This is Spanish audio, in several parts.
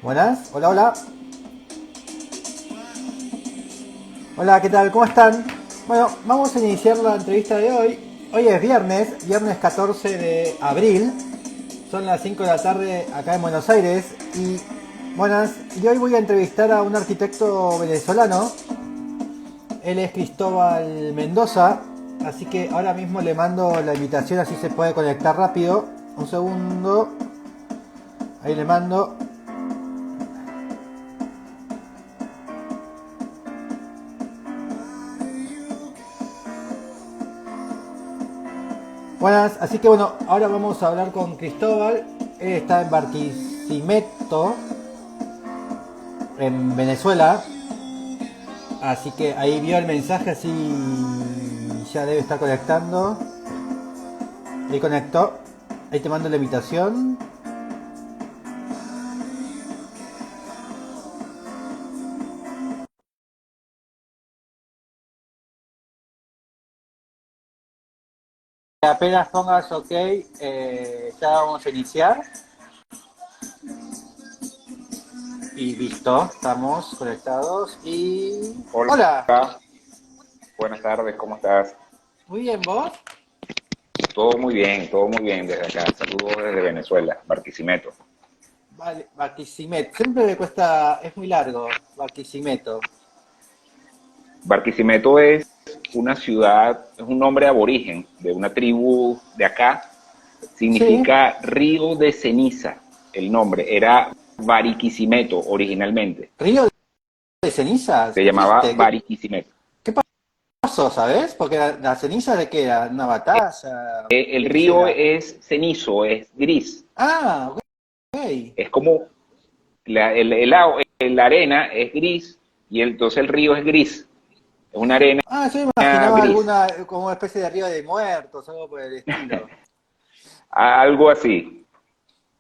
Buenas, hola, hola. Hola, ¿qué tal? ¿Cómo están? Bueno, vamos a iniciar la entrevista de hoy. Hoy es viernes 14 de abril. Son las 5 de la tarde acá en Buenos Aires. Y buenas, y hoy voy a entrevistar a un arquitecto venezolano. Él es Cristóbal Mendoza. Así que ahora mismo le mando la invitación, así se puede conectar rápido. Un segundo. Ahí le mando. Buenas, así que bueno, ahora vamos a hablar con Cristóbal. Él está en Barquisimeto, en Venezuela. Así que ahí vio el mensaje, así ya debe estar conectando. Ahí conectó. Ahí te mando la invitación. Apenas pongas OK, ya vamos a iniciar. Y listo, estamos conectados. Y... Hola, ¡Hola! buenas tardes, ¿cómo estás? Muy bien, ¿vos? Todo muy bien desde acá. Saludos desde Venezuela, Barquisimeto. Vale, Barquisimeto. Siempre me cuesta, es muy largo, Barquisimeto. Barquisimeto es una ciudad, es un nombre aborigen de una tribu de acá. Sí, Significa río de ceniza. El nombre era Bariquisimeto originalmente. Río de cenizas. Se ¿Qué llamaba fuiste? Bariquisimeto. ¿Qué pasó, sabes? Porque la ceniza de qué era, una batalla. El ¿De qué río será? es cenizo, es gris. Ah, ok. Es como la arena es gris y entonces el río es gris. Es una arena Ah, yo me imaginaba gris. alguna, como una especie de río de muertos, algo por el estilo. Algo así.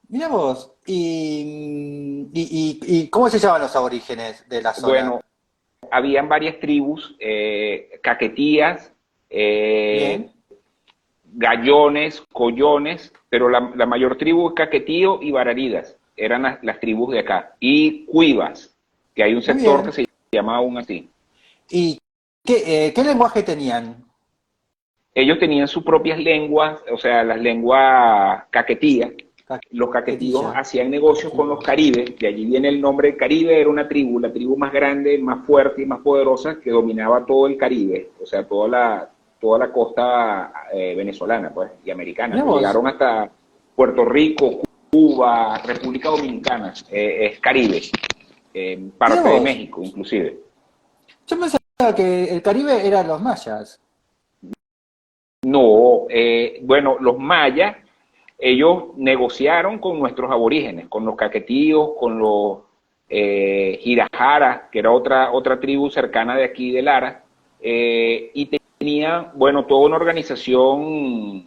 Mira vos, y ¿cómo se llaman los aborígenes de la zona? Bueno, habían varias tribus, caquetías, Bien, eh, gallones, collones, pero la mayor tribu es caquetío y bararidas, eran las tribus de acá. Y cuivas, que hay un muy sector que bien. se llama aún así. ¿Y qué lenguaje tenían? Ellos tenían sus propias lenguas, o sea, las lenguas caquetías. Los caquetíos Caquetilla. hacían negocios con los caribes, de allí viene el nombre Caribe, era una tribu, la tribu más grande, más fuerte y más poderosa que dominaba todo el Caribe, o sea, toda la costa venezolana pues, y americana. Mira Pues vos. llegaron hasta Puerto Rico, Cuba, República Dominicana, es Caribe, Mira parte de vos. México inclusive. Yo pensaba que el Caribe eran los mayas. No, bueno, los mayas, ellos negociaron con nuestros aborígenes, con los caquetíos, con los Jirajara, que era otra tribu cercana de aquí de Lara, y tenían, bueno, toda una organización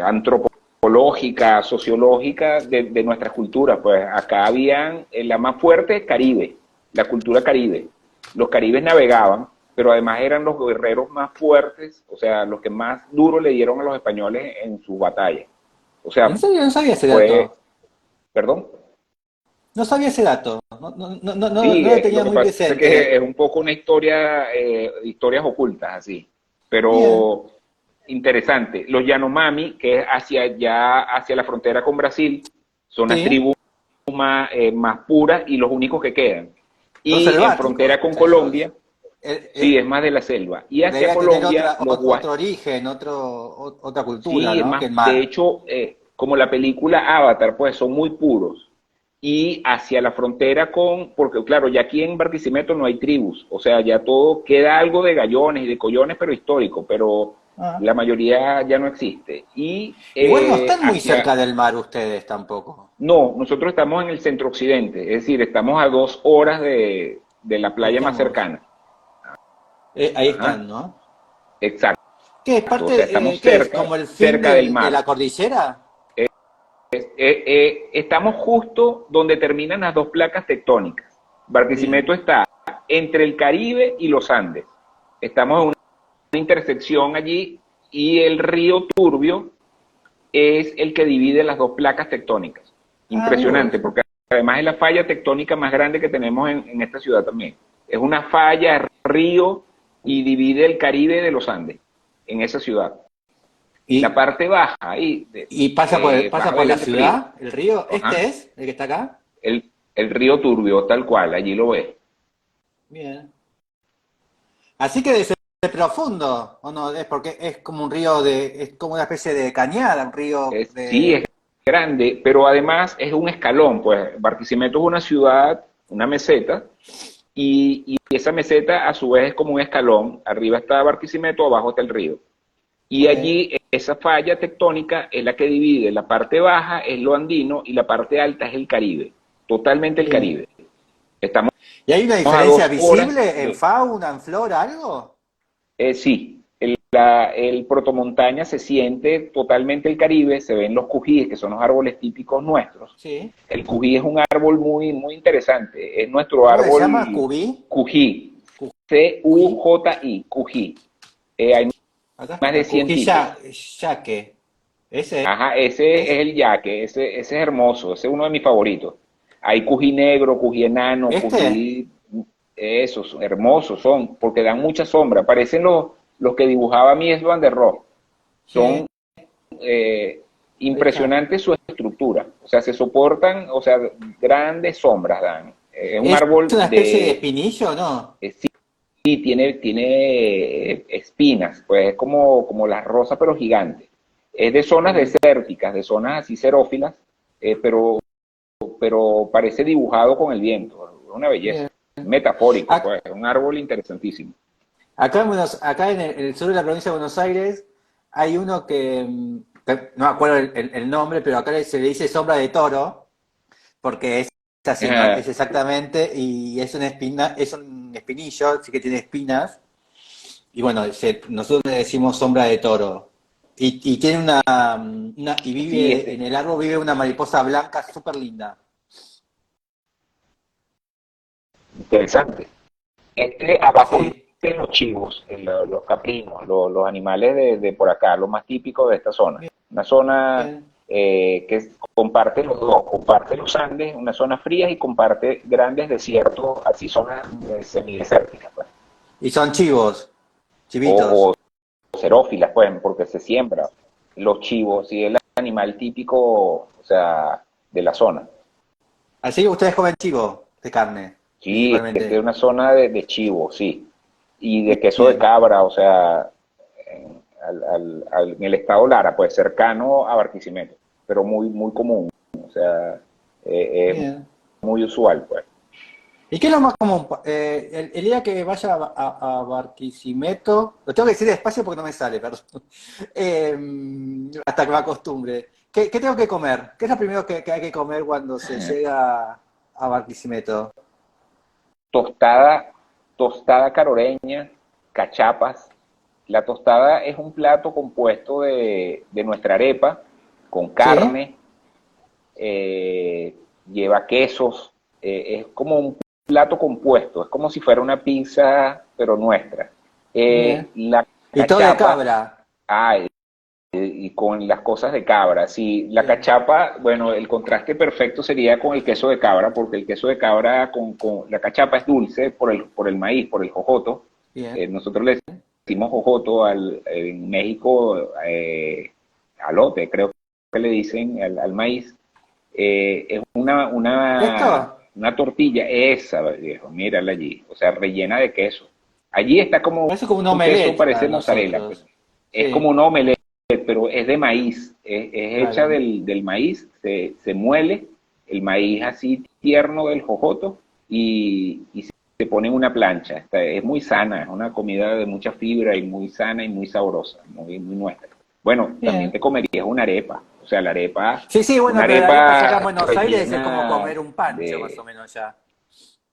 antropológica, sociológica de nuestras culturas. Pues acá habían, la más fuerte, Caribe, la cultura Caribe. Los caribes navegaban, pero además eran los guerreros más fuertes, o sea, los que más duro le dieron a los españoles en sus batallas. O ¿En sea, serio? No sabía ese fue, dato. perdón, No sabía ese dato. No sí, lo lo tenía que muy pasa es que presente. es un poco una historia, historias ocultas así, Bien, pero interesante. Los Yanomami, que es hacia la frontera con Brasil, son las sí. tribus más puras y los únicos que quedan. Son Y en selváticos frontera con ellos. Colombia, sí, es más de la selva. Y hacia Debía tener Colombia, otro origen, otra cultura, sí, es ¿no? Que más, el de mar. hecho, como la película Avatar, pues son muy puros. Y hacia la frontera porque claro, ya aquí en Barquisimeto no hay tribus, o sea, ya todo queda algo de gallones y de collones, pero histórico, pero Ah. la mayoría ya no existe. Y Igual no están muy hacia, cerca del mar ustedes tampoco. no, nosotros estamos en el centro occidente, es decir, estamos a 2 horas de la playa más Estamos. cercana. Ahí Ajá, están, ¿no? exacto, ¿Qué es o sea, estamos qué es? cerca, ¿Como el fin cerca del de mar. la cordillera? Estamos justo donde terminan las dos placas tectónicas. Bien. Barquisimeto está entre el Caribe y los Andes. Estamos en una intersección allí y el río Turbio es el que divide las dos placas tectónicas. Ah, mira Impresionante, vos. porque además es la falla tectónica más grande que tenemos en esta ciudad también. Es una falla, río, y divide el Caribe de los Andes, en esa ciudad. La Y, parte baja, ahí, y pasa bajo por la del río. ciudad, el río, Ajá. ¿este es el que está acá? El río Turbio, tal cual, allí lo ves. Bien. Así que debe ser profundo, ¿o no? Es porque es como un río es como una especie de cañada, un río Sí, de... es grande, pero además es un escalón, pues Barquisimeto es una ciudad, una meseta, y esa meseta a su vez es como un escalón, arriba está Barquisimeto, abajo está el río. Y Ok. allí esa falla tectónica es la que divide, la parte baja es lo andino y la parte alta es el Caribe, totalmente el Bien. Caribe. Estamos ¿Y hay una a diferencia 2 horas visible en de... fauna, en flora, algo? Sí, el protomontaña se siente totalmente el Caribe, se ven los cujíes, que son los árboles típicos nuestros. Sí. El cují es un árbol muy, muy interesante, es nuestro ¿Cómo se llama? árbol ¿Cubí? cují, ¿Cují? Cuji, cují. Hay Acá más de está, 100 Cují tipos. yaque. Ese Ajá, ese es. es el yaque, ese es hermoso, ese es uno de mis favoritos. Hay cují negro, cují enano, ¿Este? cují, esos hermosos son, porque dan mucha sombra, parecen los que dibujaba Mies van der Rohe. Sí, Son ahí está. impresionantes su estructura, o sea, se soportan, o sea, grandes sombras dan. Es un ¿Es árbol una especie de de, espinillo o no? sí, tiene espinas, pues es como las rosas, pero gigantes. Es de zonas Bien, desérticas, de zonas así xerófilas, pero parece dibujado con el viento, es una belleza. bien. Metafórico, Ac- pues, es un árbol interesantísimo. acá en el sur de la provincia de Buenos Aires hay uno que no me acuerdo el nombre, pero acá se le dice sombra de toro, porque es así, ¿no? Es exactamente, y es una es un espinillo, sí que tiene espinas, y bueno, nosotros le decimos sombra de toro. Y tiene y Sí, vive, en el árbol vive una mariposa blanca súper linda. interesante. Abajo Sí, viven los chivos, los caprinos, los animales de por acá, lo más típico de esta zona. Una zona bien. que comparte los dos, comparte los Andes, una zona fría y comparte grandes desiertos, así zonas semidesérticas, pues. Y son chivos, O, chivitos. o xerófilas, pues, porque se siembra. Los chivos, sí, es el animal típico, o sea, de la zona. Así que ustedes comen chivo de carne, Sí, es de principalmente. una zona de chivo, sí. Y de queso de Bien, cabra, o sea, en el estado Lara, pues cercano a Barquisimeto, pero muy, muy común, o sea, es bien. muy usual, pues. ¿Y qué es lo más común? El día que vaya a Barquisimeto, lo tengo que decir despacio porque no me sale, perdón. Hasta que me acostumbre. ¿Qué tengo que comer? ¿Qué es lo primero que hay que comer cuando se llega a Barquisimeto? Tostada, tostada caroreña, cachapas. La tostada es un plato compuesto de nuestra arepa, con ¿Sí? carne, lleva quesos, es como un plato compuesto, es como si fuera una pizza, pero nuestra. Bien. La Y todo de cachapa, cabra. ah, y con las cosas de cabra. Sí, la Bien, cachapa, bueno, el contraste perfecto sería con el queso de cabra, porque el queso de cabra la cachapa es dulce por el maíz, por el jojoto. bien. Nosotros le decimos jojoto en México, alote, creo que le dicen al maíz. Es ¿Esto? una tortilla, esa, viejo, mírala allí, o sea, rellena de queso. Allí está como Parece como un un queso, omelette para parece mozzarella, pues. nosotros. Es como Sí, un omelette, pero es de maíz, es hecha claro. del maíz, se muele el maíz así tierno del jojoto y se pone en una plancha. Es muy sana, es una comida de mucha fibra y muy sana y muy sabrosa, muy, muy nuestra. Bueno, también Bien. te comerías Sí, sí, una bueno, pero la arepa acá en arepa Buenos Aires es como rellena comer un pancho, más o de... menos ya.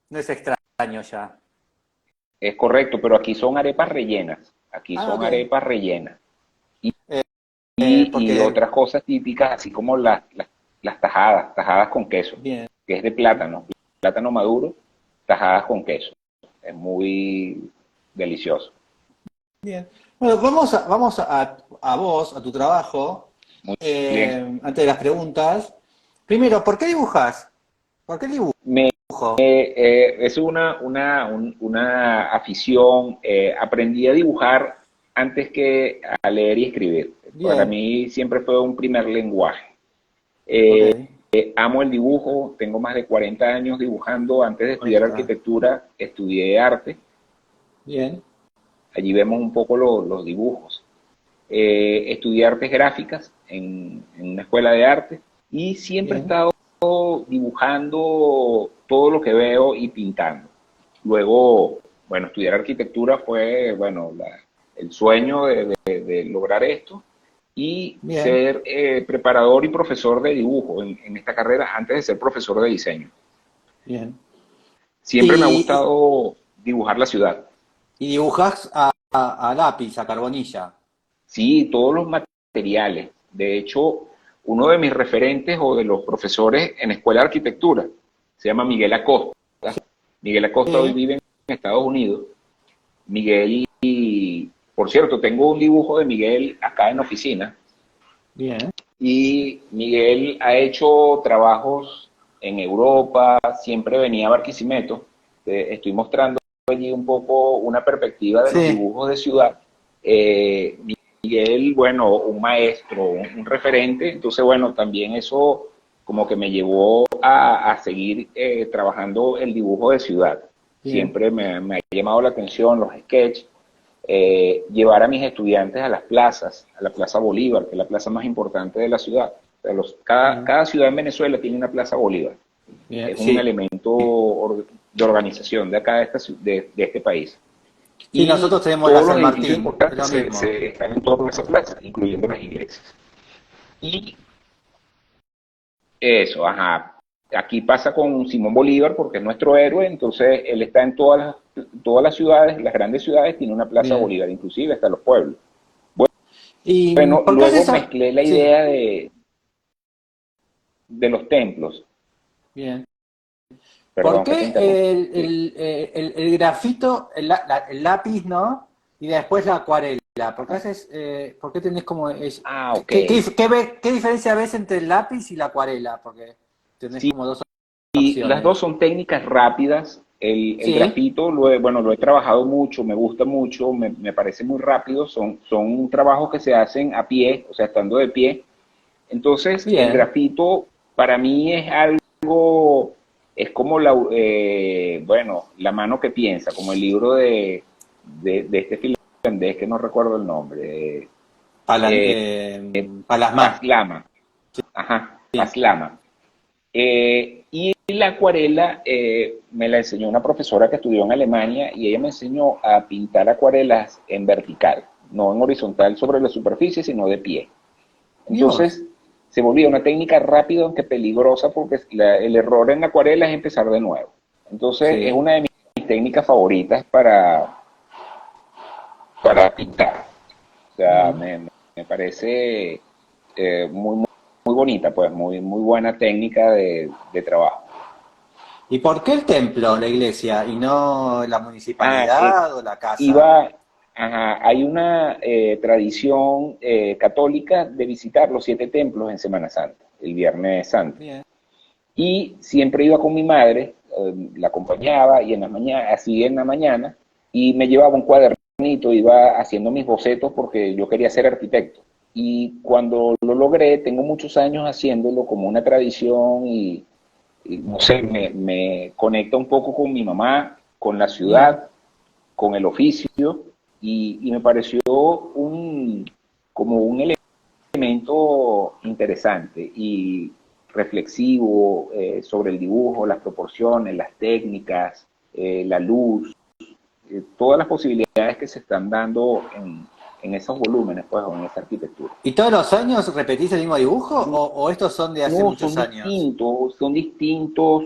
No es extraño ya. Es correcto, pero aquí son arepas rellenas, aquí Ah, son ok. arepas rellenas. Eh, Y porque, otras cosas típicas, así como las tajadas con queso, bien, que es de plátano maduro, tajadas con queso. Es muy delicioso. bien. Bueno, vamos a vos, a tu trabajo. Muy bien. Antes de las preguntas. Primero, ¿por qué dibujas? ¿Por qué el dibujo? Es una afición. Aprendí a dibujar antes que a leer y escribir. Para Bien, mí siempre fue un primer lenguaje. ok. Amo el dibujo, tengo más de 40 años dibujando. Antes de Ahí estudiar está. arquitectura, estudié arte. Bien, Allí vemos un poco los dibujos. Estudié artes gráficas en una escuela de arte y siempre he bien, estado dibujando todo lo que veo y pintando. Luego, bueno, estudiar arquitectura fue, bueno, el sueño de lograr esto y bien, ser preparador y profesor de dibujo en esta carrera antes de ser profesor de diseño. bien. Siempre me ha Y, gustado dibujar la ciudad. y dibujás a lápiz, a carbonilla. Sí, todos los materiales. De hecho, uno de mis referentes o de los profesores en escuela de arquitectura se llama Miguel Acosta. Miguel Acosta hoy Sí, vive en Estados Unidos. Miguel, y por cierto, tengo un dibujo de Miguel acá en la oficina. bien, Y Miguel ha hecho trabajos en Europa, siempre venía a Barquisimeto. Estoy mostrando allí un poco una perspectiva de los sí, dibujos de ciudad. Eh, Miguel, bueno, un maestro, un referente, entonces bueno, también eso como que me llevó a seguir trabajando el dibujo de ciudad. bien. Siempre me ha llamado la atención los sketches, llevar a mis estudiantes a las plazas, a la Plaza Bolívar, que es la plaza más importante de la ciudad. O sea, Bien, cada ciudad en Venezuela tiene una Plaza Bolívar. bien, Es un sí. elemento de organización de acá de este país. Sí, Y nosotros tenemos la todos los San edificios Martín, es lo importantes mismo. están en torno a esa plaza, incluyendo las iglesias. Y eso, ajá. Aquí pasa con Simón Bolívar porque es nuestro héroe, entonces él está en todas las ciudades, las grandes ciudades, tiene una plaza Bien. Bolívar, inclusive hasta los pueblos. ¿Y Bueno, por qué haces luego esa? mezclé la Sí, idea de los templos. bien. ¿Por Perdón que te qué interrumpa. Sí. el grafito, el lápiz, ¿no? Y después la acuarela. ¿Por qué haces, por qué tenés como Ah, ok. qué diferencia ves entre el lápiz y la acuarela? Porque tenés Sí, como dos y las dos opciones. son técnicas rápidas. El Sí, grafito, bueno, lo he trabajado mucho, me gusta mucho, me parece muy rápido. Son trabajos que se hacen a pie, o sea, estando de pie. Entonces, el bien. grafito para mí es algo, es como bueno, la mano que piensa, como el libro de este finlandés que no recuerdo el nombre, eh, Palasmá. Paslama, ajá, Paslama. Y la acuarela me la enseñó una profesora que estudió en Alemania y ella me enseñó a pintar acuarelas en vertical, no en horizontal sobre la superficie, sino de pie. Dios. Entonces se volvía una técnica rápida aunque peligrosa porque el error en la acuarela es empezar de nuevo. Entonces es Sí. una de mis técnicas favoritas para pintar. O sea, Bien. me parece muy bonita, pues muy buena técnica de trabajo. ¿Y por qué el templo, la iglesia, y no la Ah, municipalidad o la casa? iba, ajá, hay una tradición católica de visitar los 7 templos en Semana Santa, el Viernes Santo. Bien. Y siempre iba con mi madre, la acompañaba y en la mañana, así en la mañana, y me llevaba un cuadernito, iba haciendo mis bocetos porque yo quería ser arquitecto. Y cuando lo logré, tengo muchos años haciéndolo como una tradición y no sé, me conecta un poco con mi mamá, con la Bien. ciudad, con el oficio, y me pareció como un elemento interesante y reflexivo sobre el dibujo, las proporciones, las técnicas, la luz, todas las posibilidades que se están dando en esos volúmenes, pues, o en esa arquitectura. ¿Y todos los años repetís el mismo dibujo o estos son de hace No, muchos años? son distintos,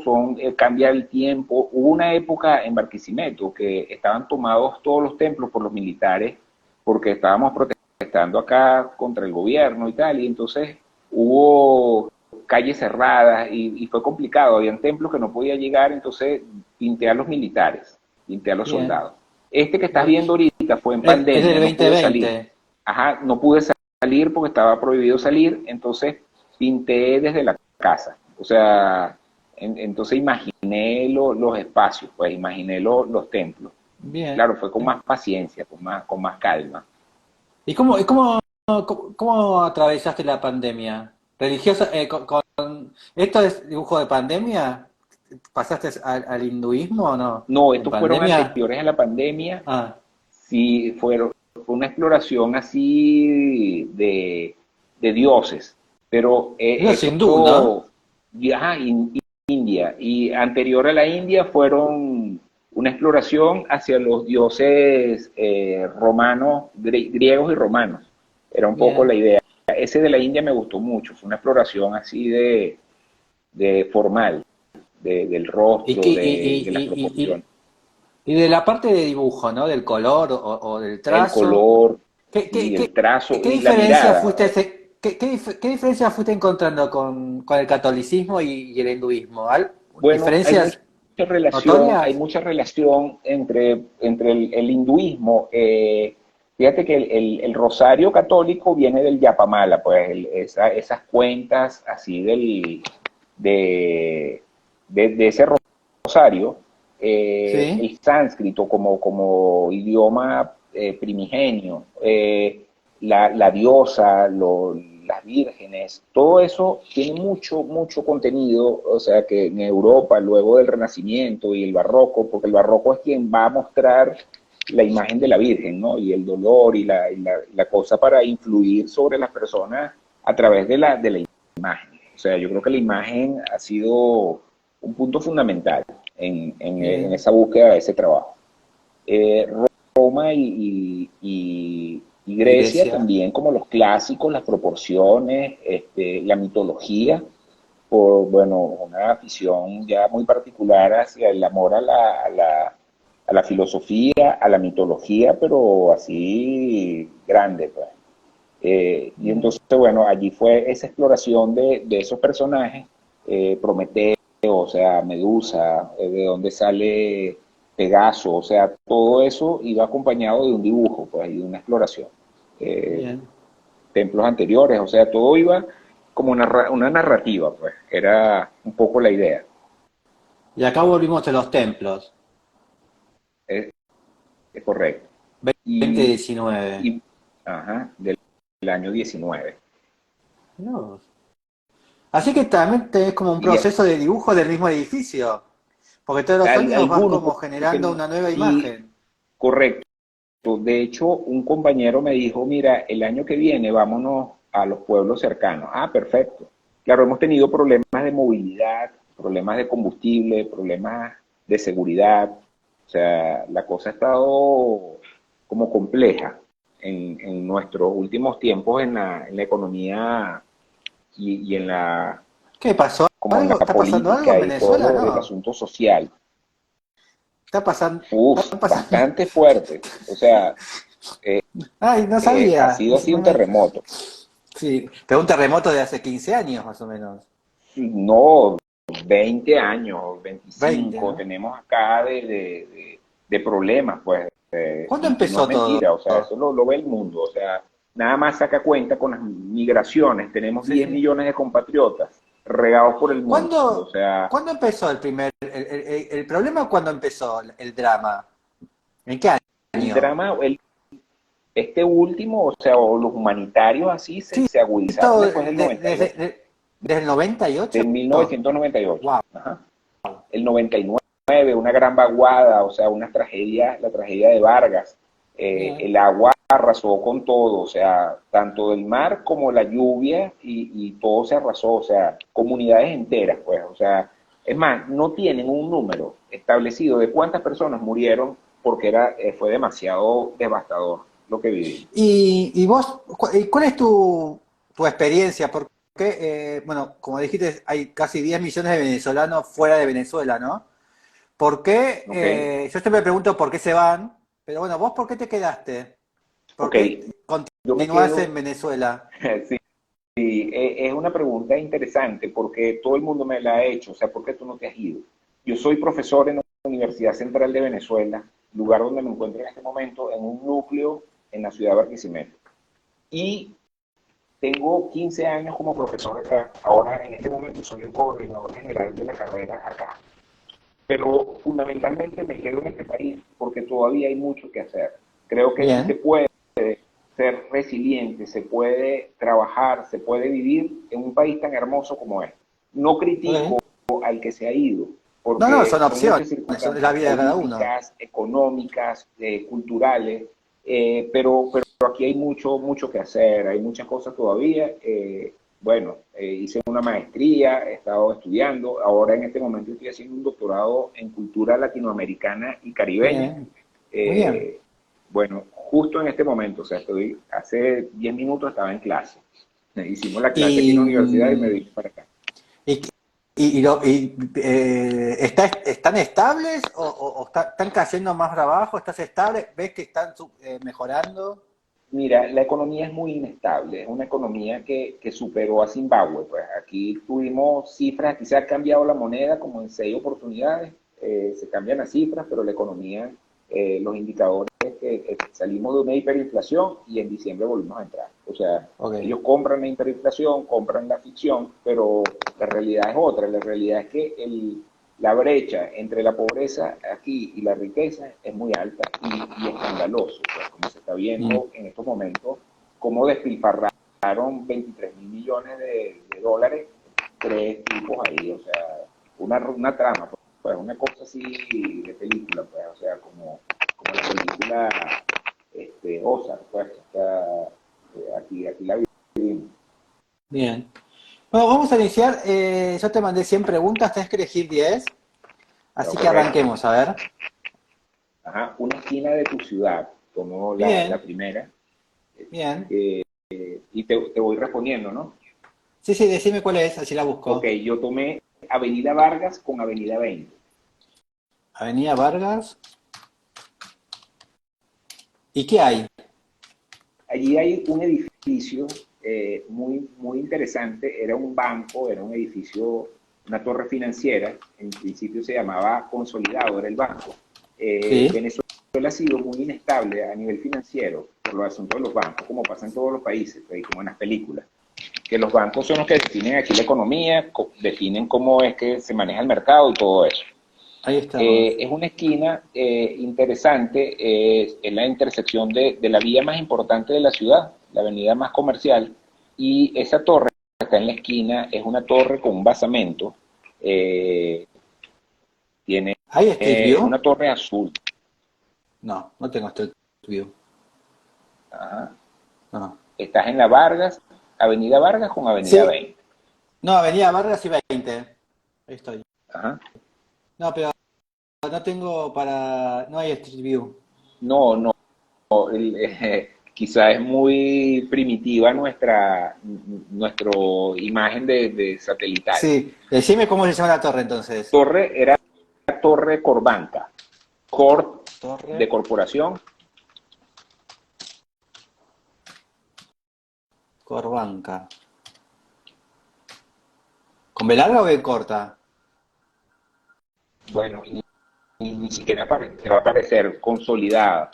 cambia el tiempo. Hubo una época en Barquisimeto que estaban tomados todos los templos por los militares porque estábamos protestando acá contra el gobierno y tal, y entonces hubo calles cerradas y fue complicado. Habían templos que no podía llegar, entonces pinté a los militares, pinté a los Bien, soldados. Este que estás bien. viendo ahorita fue en Es del pandemia, no pude salir. 2020. Ajá, no pude salir porque estaba prohibido salir, entonces pinté desde la casa. O sea, Entonces imaginé los espacios, pues imaginé los templos. Bien. Claro, fue con más paciencia, con más calma. ¿Y cómo atravesaste la pandemia? ¿Religiosa? ¿Esto es dibujo de pandemia? ¿Pasaste al hinduismo o no? No, ¿En estos fueron pandemia? anteriores a la pandemia. Ah, Sí, fue una exploración así de dioses, pero eso es hindú, ¿no? esto, ajá, India, y anterior a la India fueron una exploración hacia los dioses romanos, griegos y romanos. Era un poco la Bien. idea. Ese de la India me gustó mucho, fue una exploración así de formal, del ¿Y, qué- rostro, y, de las y, y, y- proporciones, y de la parte de dibujo, ¿no? Del color o del el trazo. color ¿Qué, qué, y qué, el trazo qué y la diferencia mirada. fuiste, qué diferencia fuiste encontrando con el catolicismo y el hinduismo? Bueno, ¿Diferencias hay notorias? mucha relación entre el hinduismo. Fíjate que el rosario católico viene del Yapamala, pues esas cuentas así de, de ese rosario, Sí. el sánscrito como idioma primigenio, la diosa, las vírgenes, todo eso tiene mucho contenido, o sea que en Europa, luego del Renacimiento y el Barroco, porque el Barroco es quien va a mostrar la imagen de la Virgen, ¿no? Y el dolor y la cosa para influir sobre las personas a través de la imagen. O sea, yo creo que la imagen ha sido un punto fundamental en Bien. esa búsqueda de ese trabajo. Eh, Roma y Y Grecia Grecia. también como los clásicos, las proporciones, la mitología, por, bueno, una afición ya muy particular hacia el amor a la filosofía, a la mitología, pero así grande, pues. Y Bien. entonces, bueno, allí fue esa exploración de esos personajes, Prometeo, o sea, Medusa, de dónde sale Pegaso, o sea, todo eso iba acompañado de un dibujo, pues, y de una exploración. Eh, Bien. Templos anteriores, o sea, todo iba como una narrativa, pues, era un poco la idea. Y acá volvimos a los templos. Es, es correcto. Y, 2019. y ajá, del año 19. No. Así que también tenés como un Y proceso de dibujo del mismo edificio. Porque todos los años vas algunos, como porque generando una nueva sí, imagen. correcto. De hecho, un compañero me dijo, mira, el año que viene vámonos a los pueblos cercanos. Ah, perfecto. Claro, hemos tenido problemas de movilidad, problemas de combustible, problemas de seguridad. O sea, la cosa ha estado como compleja en nuestros últimos tiempos en la economía y en la, ¿Qué pasó? como en la ¿Algo? ¿Está pasando algo en política y todo Venezuela? el No. asunto social. Está pasando, Uf, están pasando. bastante fuerte. O sea, Ay, no ha sabía. sido así un terremoto. Sí, pero un terremoto de hace 15 años más o menos. No, 20 años, 20, 25 ¿no? tenemos acá de problemas, pues, ¿Cuándo y no es empezó todo? mentira, o sea, eso lo ve el mundo, o sea, nada más saca cuenta con las migraciones, tenemos Sí, 10 sí. millones de compatriotas regados por el mundo, o ¿Cuándo, sea, cuándo empezó el problema? ¿Cuándo empezó el drama? ¿En qué el año? drama, este último, o sea, o los humanitarios así Sí, se agudizaron todo después del 98, desde el 98. del 1998, Wow. ajá. El 99, una gran vaguada, o sea, una tragedia, la tragedia de Vargas. Bien. El agua arrasó con todo, o sea, tanto del mar como la lluvia y todo se arrasó, o sea, comunidades enteras, pues, o sea, es más, no tienen un número establecido de cuántas personas murieron porque fue demasiado devastador lo que vivimos. Y vos, ¿cuál es tu experiencia? Porque, bueno, como dijiste, hay casi 10 millones de venezolanos fuera de Venezuela, ¿no? ¿Por qué? ¿Ok? Yo siempre me pregunto por qué se van, pero bueno, ¿vos por qué te quedaste? ¿Por Ok, qué yo me continuás en quedo, Venezuela? sí, sí, es una pregunta interesante porque todo el mundo me la ha hecho, o sea, ¿por qué tú no te has ido? Yo soy profesor en la Universidad Central de Venezuela, lugar donde me encuentro en este momento, en un núcleo en la ciudad de Barquisimeto. Y tengo 15 años como profesor acá. Ahora, en este momento, soy el coordinador general de la carrera acá. Pero fundamentalmente me quedo en este país porque todavía hay mucho que hacer. Creo que sí se Bien. puede ser resiliente, se puede trabajar, se puede vivir en un país tan hermoso como este. No critico Ok. al que se ha ido, No, no, porque son son opciones, muchas es la circunstancias vida de cada uno. políticas, económicas, culturales, pero aquí hay mucho que hacer, hay muchas cosas todavía. Bueno, hice una maestría, he estado estudiando, ahora en este momento estoy haciendo un doctorado en cultura latinoamericana y caribeña. Bien, muy bien. Eh, bueno, justo en este momento, o sea, hace 10 minutos estaba en clase. Hicimos la clase aquí en Y, la universidad y me vine para acá. y, ¿están estables o están cayendo más para abajo? ¿Estás estable? ¿Ves que están mejorando? Mira, la economía es muy inestable, es una economía que superó a Zimbabue. Pues aquí tuvimos cifras, aquí se ha cambiado la moneda como en 6 oportunidades, se cambian las cifras, pero la economía, los indicadores, salimos de una hiperinflación y en diciembre volvimos a entrar. O sea, Ok. ellos compran la hiperinflación, compran la ficción, pero la realidad es otra. La realidad es que la brecha entre la pobreza aquí y la riqueza es muy alta y escandaloso, pues, como se está Mm, viendo en estos momentos, cómo despilfarraron 23 mil millones de dólares, tres tipos ahí, o sea, una trama, pues, una cosa así de película, pues, o sea, como la película Ozark, pues, aquí la vivimos. bien. Bueno, vamos a iniciar. Yo te mandé 100 preguntas, tenés que elegir 10. Así que Correcto. arranquemos, a ver. Ajá, una esquina de tu ciudad, como la Bien, primera, bien. y te voy respondiendo, ¿no? Sí, sí, decime cuál es, así la Ok, busco. yo tomé Avenida Vargas con Avenida 20. Avenida Vargas. ¿Y qué hay? Allí hay un edificio muy interesante, era un banco, era un edificio, una torre financiera, en principio se llamaba Consolidado, era el banco. Sí. Venezuela ha sido muy inestable a nivel financiero por los asuntos de los bancos, como pasa en todos los países, como en las películas, que los bancos son los que definen aquí la economía, definen cómo es que se maneja el mercado y todo eso. Ahí estamos. Es una esquina interesante, es la intersección de la vía más importante de la ciudad, la avenida más comercial, y esa torre que está en la esquina es una torre con un basamento, eh, tiene ¿Hay Street una View? torre azul. No, no tengo Street View. Ajá. No. Estás en la Vargas, Avenida Vargas con Avenida Sí, 20. no, Avenida Vargas y 20. Ahí estoy. Ajá. No, pero no tengo para. No hay Street View. No, no, quizá es muy primitiva nuestra imagen de satelital. Sí, decime cómo se llama la torre entonces. Torre era Torre Corbanca, Corp Torre de corporación. Corbanca. ¿Con B larga o B corta? Bueno, y ni siquiera te va a aparecer consolidada.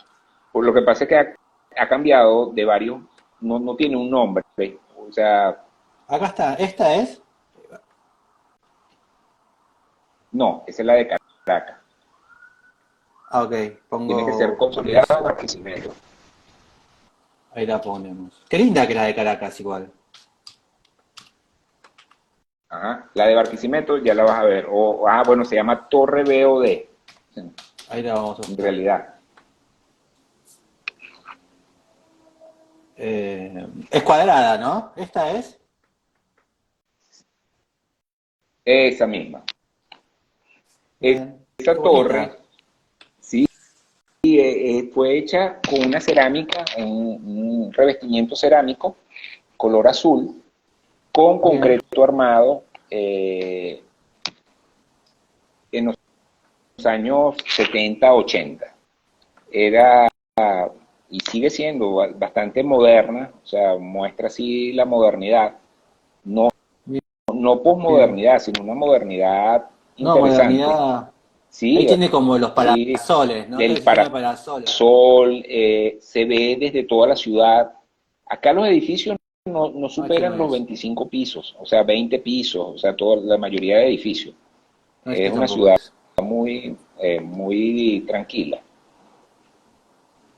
Por lo que pasa es que ha cambiado de varios, no tiene un nombre, o sea, Acá está. ¿Esta es? no, esa es la de Caracas. Ah, ok. Tiene que ser Pongo consolidada o Barquisimeto. Ahí la ponemos. Qué linda que la de Caracas igual. Ajá. La de Barquisimeto ya la vas a ver. Bueno, se llama Torre BOD, Ahí la vamos a en buscar. realidad. Es cuadrada, ¿no? ¿Esta es? Esa misma. Bien. Esa Qué torre, bonita. sí, fue hecha con una cerámica, un revestimiento cerámico, color azul, con Bien. concreto armado en los años 70, 80. Era y sigue siendo bastante moderna, o sea, muestra así la modernidad, no, no Bien. posmodernidad, sino una modernidad No, interesante. modernidad. Ahí Sí, tiene como los sí, parasoles, ¿no? Está del el sistema de parasoles. parasol, se ve desde toda la ciudad. Acá los edificios no Ah, qué superan los bueno. 25 pisos, o sea, 20 pisos, o sea, toda la mayoría de edificios. No, es Es que una tampoco ciudad es. muy tranquila.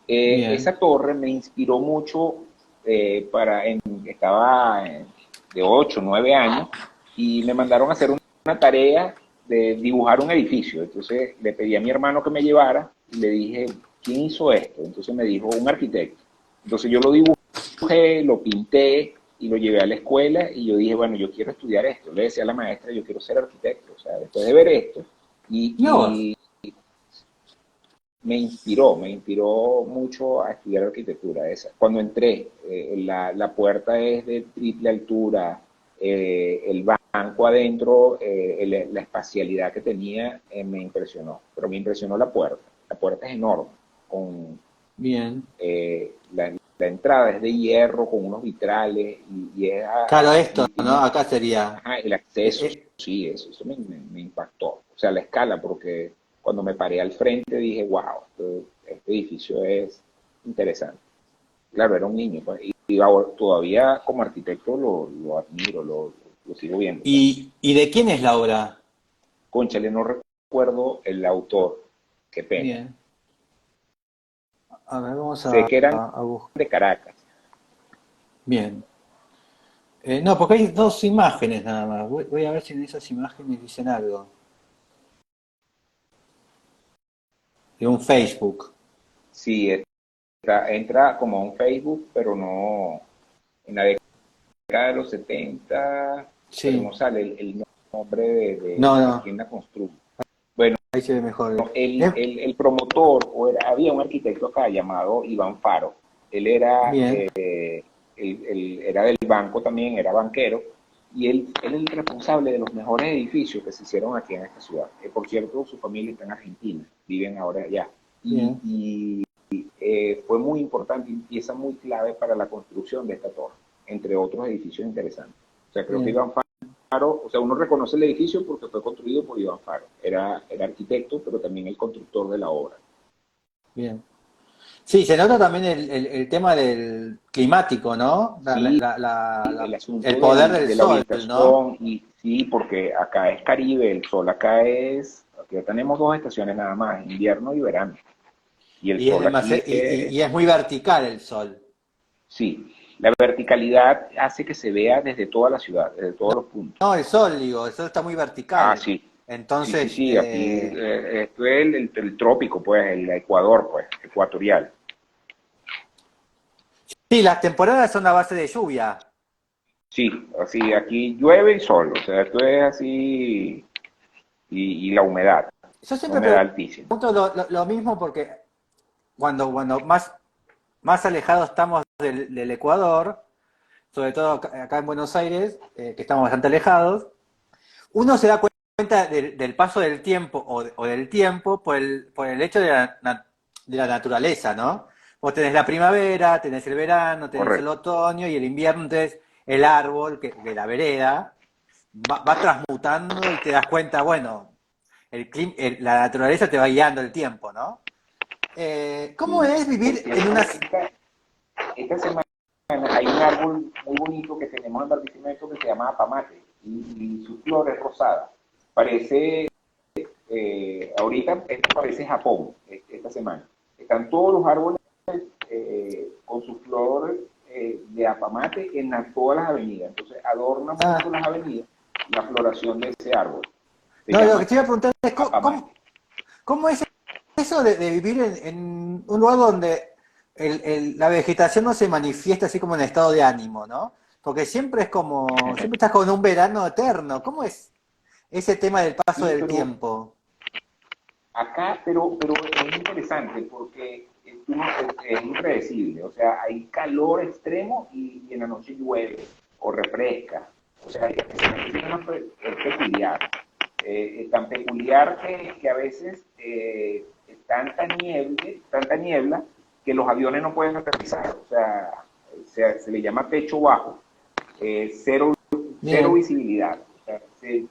Bien, Esa torre me inspiró mucho estaba de 8 9 años y me mandaron a hacer una tarea de dibujar un edificio. Entonces le pedí a mi hermano que me llevara y le dije, ¿quién hizo esto? Entonces me dijo, un arquitecto. Entonces yo lo dibujé, lo pinté y lo llevé a la escuela y yo dije, bueno, yo quiero estudiar esto. Le decía a la maestra, yo quiero ser arquitecto. O sea, después de ver esto mira vos. y me inspiró mucho a estudiar arquitectura. Esa. Cuando entré, la puerta es de triple altura, el banco adentro, la espacialidad que tenía, me impresionó, pero me impresionó la puerta. La puerta es enorme, con Bien. la entrada es de hierro, con unos vitrales, y Claro, esto, y ¿no? tiene Acá sería. ajá, el eh, acceso, eh, sí, eso me impactó. O sea, la escala, porque cuando me paré al frente dije, wow, este edificio es interesante. Claro, era un niño, pues, y ahora, todavía como arquitecto lo admiro, lo sigo viendo. Pues. y de quién es la obra? Cónchale, no recuerdo el autor, qué pena. Bien. A ver, vamos Sé que eran a buscar. de Caracas. Bien. No, porque hay dos imágenes nada más. Voy a ver si en esas imágenes dicen algo. De un Facebook. Sí, entra como a un Facebook, pero no, en la década de los 70, pero no Sí. sale el nombre No, de no. quién la construye. Bueno, Ahí se ve mejor. el, el, el promotor, había un arquitecto acá llamado Iván Faro. Él era, Bien. era del banco también, era banquero, y él es el responsable de los mejores edificios que se hicieron aquí en esta ciudad. Por cierto, su familia está en Argentina, viven ahora allá. Bien. Fue muy importante y pieza muy clave para la construcción de esta torre, entre otros edificios interesantes. O sea, creo que Bien. Iván Faro, o sea, uno reconoce el edificio porque fue construido por Iván Faro. Era arquitecto, pero también el constructor de la obra. Bien. Sí, se nota también el tema del climático, ¿no? Sí, el El asunto poder del de la sol, ¿no? orientación, y sí, porque acá es Caribe, el sol aquí tenemos dos estaciones nada más, invierno y verano. Y el Y es sol aquí y es muy vertical el sol. sí, la verticalidad hace que se vea desde toda la ciudad, desde todos los puntos. No, el sol, digo, el sol está muy Ah, vertical. sí, Entonces, sí, aquí esto es el trópico, pues, el Ecuador, pues, ecuatorial. sí, las temporadas son a base de lluvia. Sí, así, aquí llueve y sol, o sea, esto es así, y Yo la siempre humedad altísima. pregunto lo mismo porque cuando más alejados estamos del Ecuador, sobre todo acá en Buenos Aires, que estamos bastante alejados, uno se da cuenta del paso del tiempo o del tiempo por el hecho de la naturaleza, ¿no? Vos tenés la primavera, tenés el verano, tenés el Correcto. otoño y el invierno, entonces el árbol de la vereda va transmutando y te das cuenta, bueno, la naturaleza te va guiando el tiempo, ¿no? ¿Cómo Sí, es por vivir en cierto, una... esta semana hay un árbol muy bonito que tenemos en Barquisimeto que se llama apamate y su flor es rosada. Parece, ahorita esto parece Japón esta semana. Están todos los árboles con su flor de apamate en todas las avenidas. Entonces adornan mucho Ah, las avenidas la floración de ese árbol. Se no, lo que llama te iba a preguntar es, apamate. cómo es eso de vivir en un lugar donde la vegetación no se manifiesta así como en estado de ánimo, ¿no? Porque siempre es como, siempre estás con un verano eterno. ¿Cómo es ese tema del paso Sí, del pero tiempo? acá, pero es interesante porque es impredecible, o sea, hay calor extremo y en la noche llueve o refresca, o sea, es peculiar, es tan peculiar que a veces es tanta niebla que los aviones no pueden aterrizar, o sea, se le llama techo bajo, cero, cero Bien, visibilidad, o sea,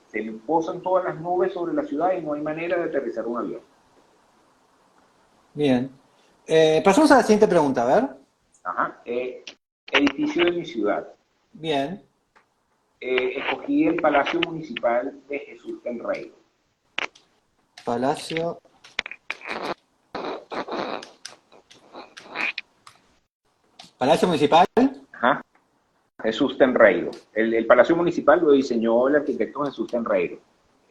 se posan todas las nubes sobre la ciudad y no hay manera de aterrizar un avión. bien. Pasamos a la siguiente pregunta, a ver. Ajá. Edificio de mi ciudad. Bien. Escogí el Palacio Municipal de Jesús del Rey. Palacio. Palacio Municipal. Ajá. Jesús Tenreiro. El Palacio Municipal lo diseñó el arquitecto Jesús Tenreiro.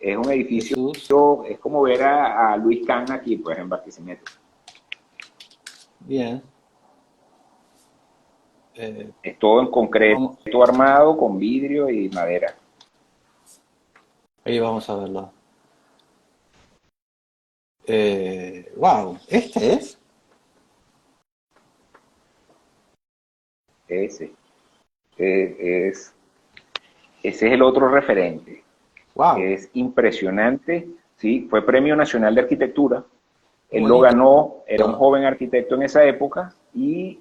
Es un edificio, Jesús. es como ver a Luis Can aquí, pues, en Barquisimeto. Bien. Es todo en concreto Vamos, armado con vidrio y madera. ahí vamos a verlo. Wow, ¿este es? Ese. Ese es el otro referente. Wow, Es impresionante, ¿sí? Fue Premio Nacional de Arquitectura. qué Él lo bonito. ganó, era un joven arquitecto en esa época y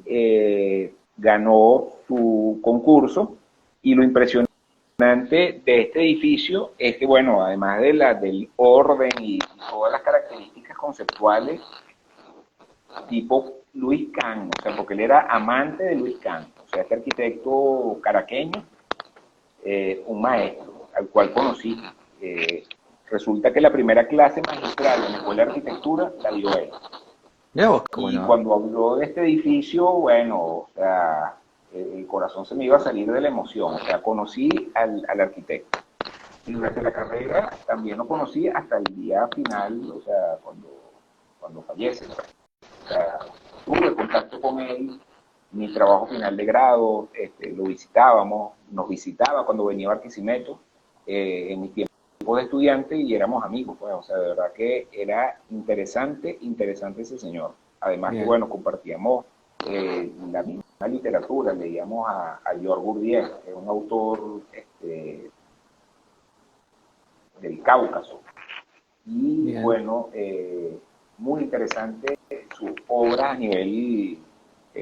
ganó su concurso. Y lo impresionante de este edificio es que, bueno, además de del orden y todas las características conceptuales, tipo Luis Can, o sea, porque él era amante de Luis Can, o sea, este arquitecto caraqueño, un maestro al cual conocí. Resulta que la primera clase magistral en la Escuela de Arquitectura la dio él. Mirá vos, qué Y bueno. cuando habló de este edificio, bueno, o sea, el corazón se me iba a salir de la emoción. O sea, conocí al arquitecto. Y durante la carrera también lo conocí hasta el día final, o sea, cuando fallece. O sea, tuve contacto con él, mi trabajo final de grado, lo visitábamos, nos visitaba cuando venía a Barquisimeto, en mi tiempo de estudiante y éramos amigos, pues, o sea, de verdad que era interesante, interesante ese señor. Además que, Bien, bueno, compartíamos la misma literatura, leíamos a Georges Bourdieu, que es un autor del Cáucaso. Y bien, bueno, muy interesante su obra a nivel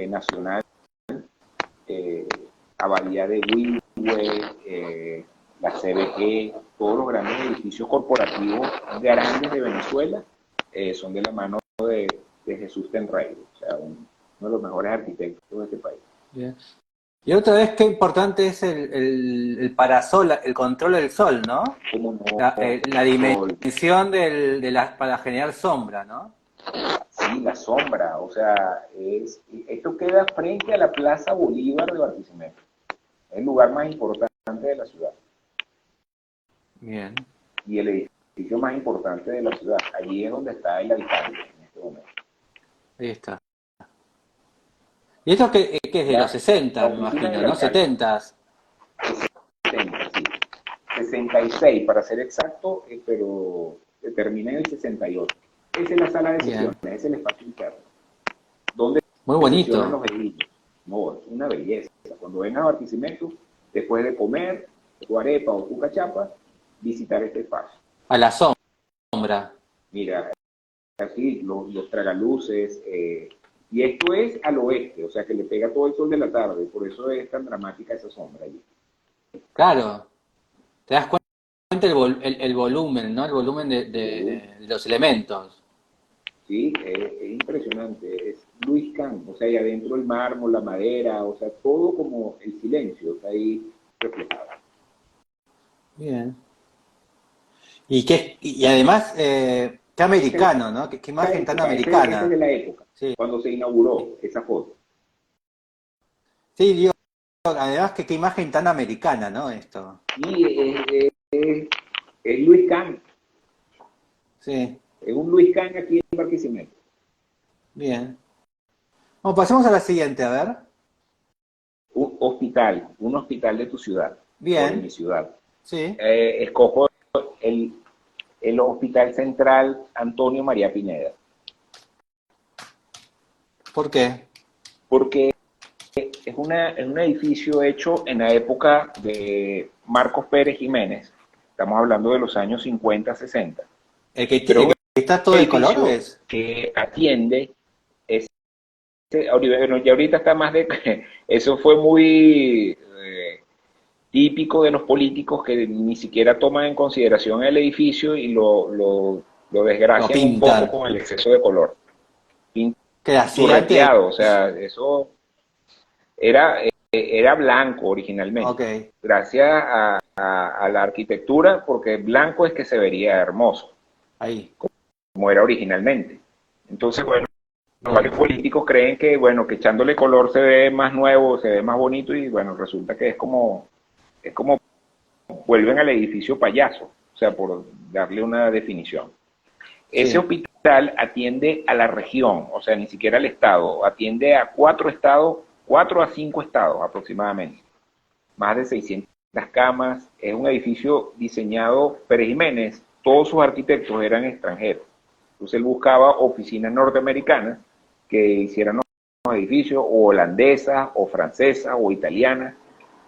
nacional, eh, Abadía de Wigüe, la CBG, todos los grandes edificios corporativos grandes de Venezuela son de la mano de Jesús Tenreiro, o sea, uno de los mejores arquitectos de este país. bien. Y otra vez, qué importante es el parasol, el control del sol, ¿no? Como no, La sol, dimensión para generar sombra, ¿no? sí, la sombra, o sea, esto queda frente a la Plaza Bolívar de Barquisimeto, el lugar más importante de la ciudad Bien, y el edificio más importante de la ciudad. Allí es donde está el alcalde en este momento. ahí está. Y esto que es de los La 60, me oficina imagino, del ¿no? alcalde, 70. 60, sí. 66 para ser exacto, pero termina en el 68. Esa es la sala de sesiones, Bien, ese es el espacio interno, donde muy se sesionan bonito. los edillos. No, es una belleza. Cuando vengas a Barquisimeto, después de comer tu arepa o tu cachapa, visitar este espacio. A la sombra. Mira, así los tragaluces, y esto es al oeste, o sea que le pega todo el sol de la tarde, por eso es tan dramática esa sombra allí. Claro, te das cuenta el volumen, ¿no? El volumen Sí, de los elementos. sí, es impresionante, es Luis Can, o sea, y adentro el mármol, la madera, o sea, todo como el silencio está ahí reflejado. Bien. Y además, qué Esa, americano, ¿no? Qué esa imagen tan época, ese es de americana. la época, Sí, cuando se inauguró esa foto. sí, digo, además que qué imagen tan americana, ¿no? Esto. Y es Luis Can, Sí, es un Luis Can aquí en Barquisimeto. bien. Bueno, pasemos a la siguiente, a ver. Un hospital de tu ciudad o de mi Bien, ciudad. sí. Escojo el, el Hospital Central Antonio María Pineda, ¿Por qué? porque es un edificio hecho en la época de Marcos Pérez Jiménez, estamos hablando de los años 50, 60, pero El un que está todo de edificio colores? que atiende, bueno, ya ahorita está más de, eso fue muy típico de los políticos que ni siquiera toman en consideración el edificio y lo Lo desgracian un poco pintan. con el exceso de color. Que así antes. Pinturreteado, o sea, eso era era blanco originalmente. Ok, Gracias a la arquitectura, porque blanco es que se vería hermoso, ahí. como era originalmente. Entonces, bueno, varios Bien. políticos creen que, bueno, que echándole color se ve más nuevo, se ve más bonito, y bueno, resulta que es como vuelven al edificio payaso, o sea, por darle una definición. Ese Sí. hospital atiende a la región, o sea, ni siquiera al estado, atiende a 4 estados, 4 a 5 estados aproximadamente, más de 600 camas. Es un edificio diseñado, Pérez Jiménez, todos sus arquitectos eran extranjeros. Entonces él buscaba oficinas norteamericanas que hicieran los edificios, o holandesas, o francesas, o italianas.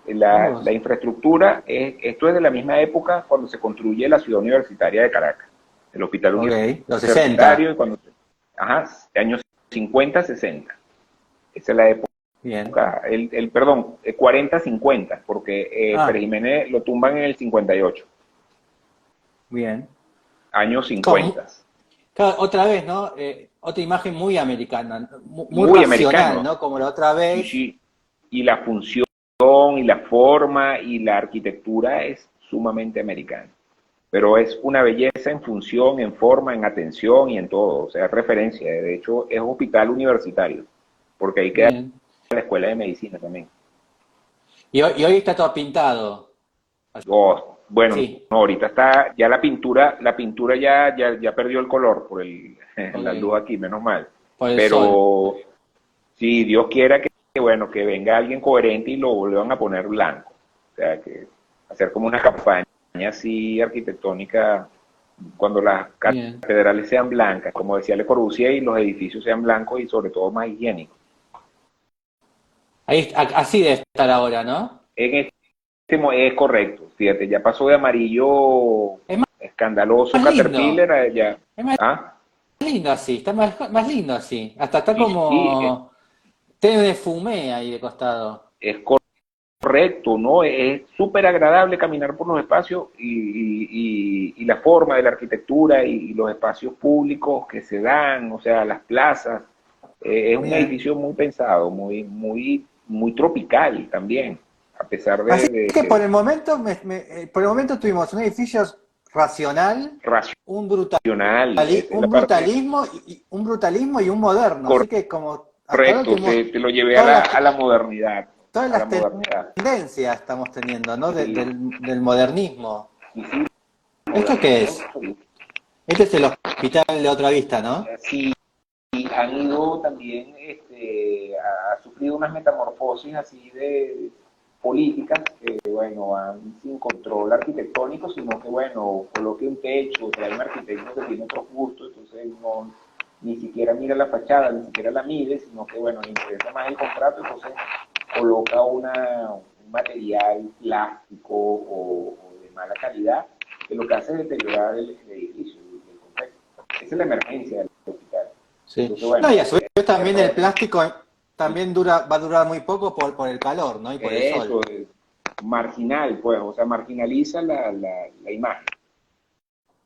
Mirá La vos. infraestructura, esto es de la misma época cuando se construye la ciudad universitaria de Caracas, el hospital Ok, los 60. universitario, y cuando, ajá, años 50, 60. Esa es la época, Bien. perdón, 40, 50, porque Pérez Ah, Jiménez lo tumban en el 58, bien. años Como, 50. claro, otra vez, ¿no? Otra imagen muy americana, muy Muy racional, americano, ¿no? Como la otra sí, vez. sí. Y la función, y la forma, y la arquitectura es sumamente americana. Pero es una belleza en función, en forma, en atención y en todo, o sea, es referencia. De hecho, es hospital universitario, porque ahí queda Bien. la escuela de medicina también. Y hoy está todo pintado. Oh, bueno, Sí, no, ahorita está ya la pintura ya perdió el color por la luz ok. aquí, menos mal. Por el sol. Pero si Dios quiera bueno, que venga alguien coherente y lo vuelvan a poner blanco. O sea, que hacer como una campaña así arquitectónica cuando las Bien. catedrales sean blancas, como decía Le Corbusier, y los edificios sean blancos y sobre todo más higiénicos. Ahí, así debe estar ahora, ¿no? En es correcto, fíjate, ya pasó de amarillo Es más, escandaloso más lindo. Caterpillar a ya. Es más ¿Ah? lindo así. Está más lindo así. Hasta está Sí, sí, como. Tiene fumé ahí de costado. es correcto, ¿no? Es súper agradable caminar por los espacios, y la forma de la arquitectura y los espacios públicos que se dan, o sea, las plazas. Es un Bien. edificio muy pensado, muy, muy, muy tropical también, a pesar Así que por de el momento, por el momento tuvimos un edificio racional, un racional. Esa es la un parte brutalismo un brutalismo y un moderno. Así que como hasta ahora correcto, tuvimos te lo llevé todas las, a la modernidad, todas a la las modernidad. tendencias estamos teniendo, ¿no? Sí, Del modernismo. sí, sí, ¿Esto qué modernismo es? absoluto. Este es el hospital de Otra Vista, ¿no? Sí, y han ido también, ha sufrido unas metamorfosis así de políticas, que bueno, van sin control arquitectónico, sino que bueno, coloque un techo, trae un arquitecto que tiene otro gusto, entonces no, ni siquiera mira la fachada, ni siquiera la mide, sino que bueno, le interesa más el contrato, entonces coloca un material plástico, o de mala calidad, que lo que hace es deteriorar el edificio, el contexto. Esa es la emergencia del hospital. Sí. Entonces, No, bueno, y a su vez hay también el errores. plástico también va a durar muy poco por el calor, ¿no? Y por el sol. Eso es marginal, pues, o sea, marginaliza la imagen.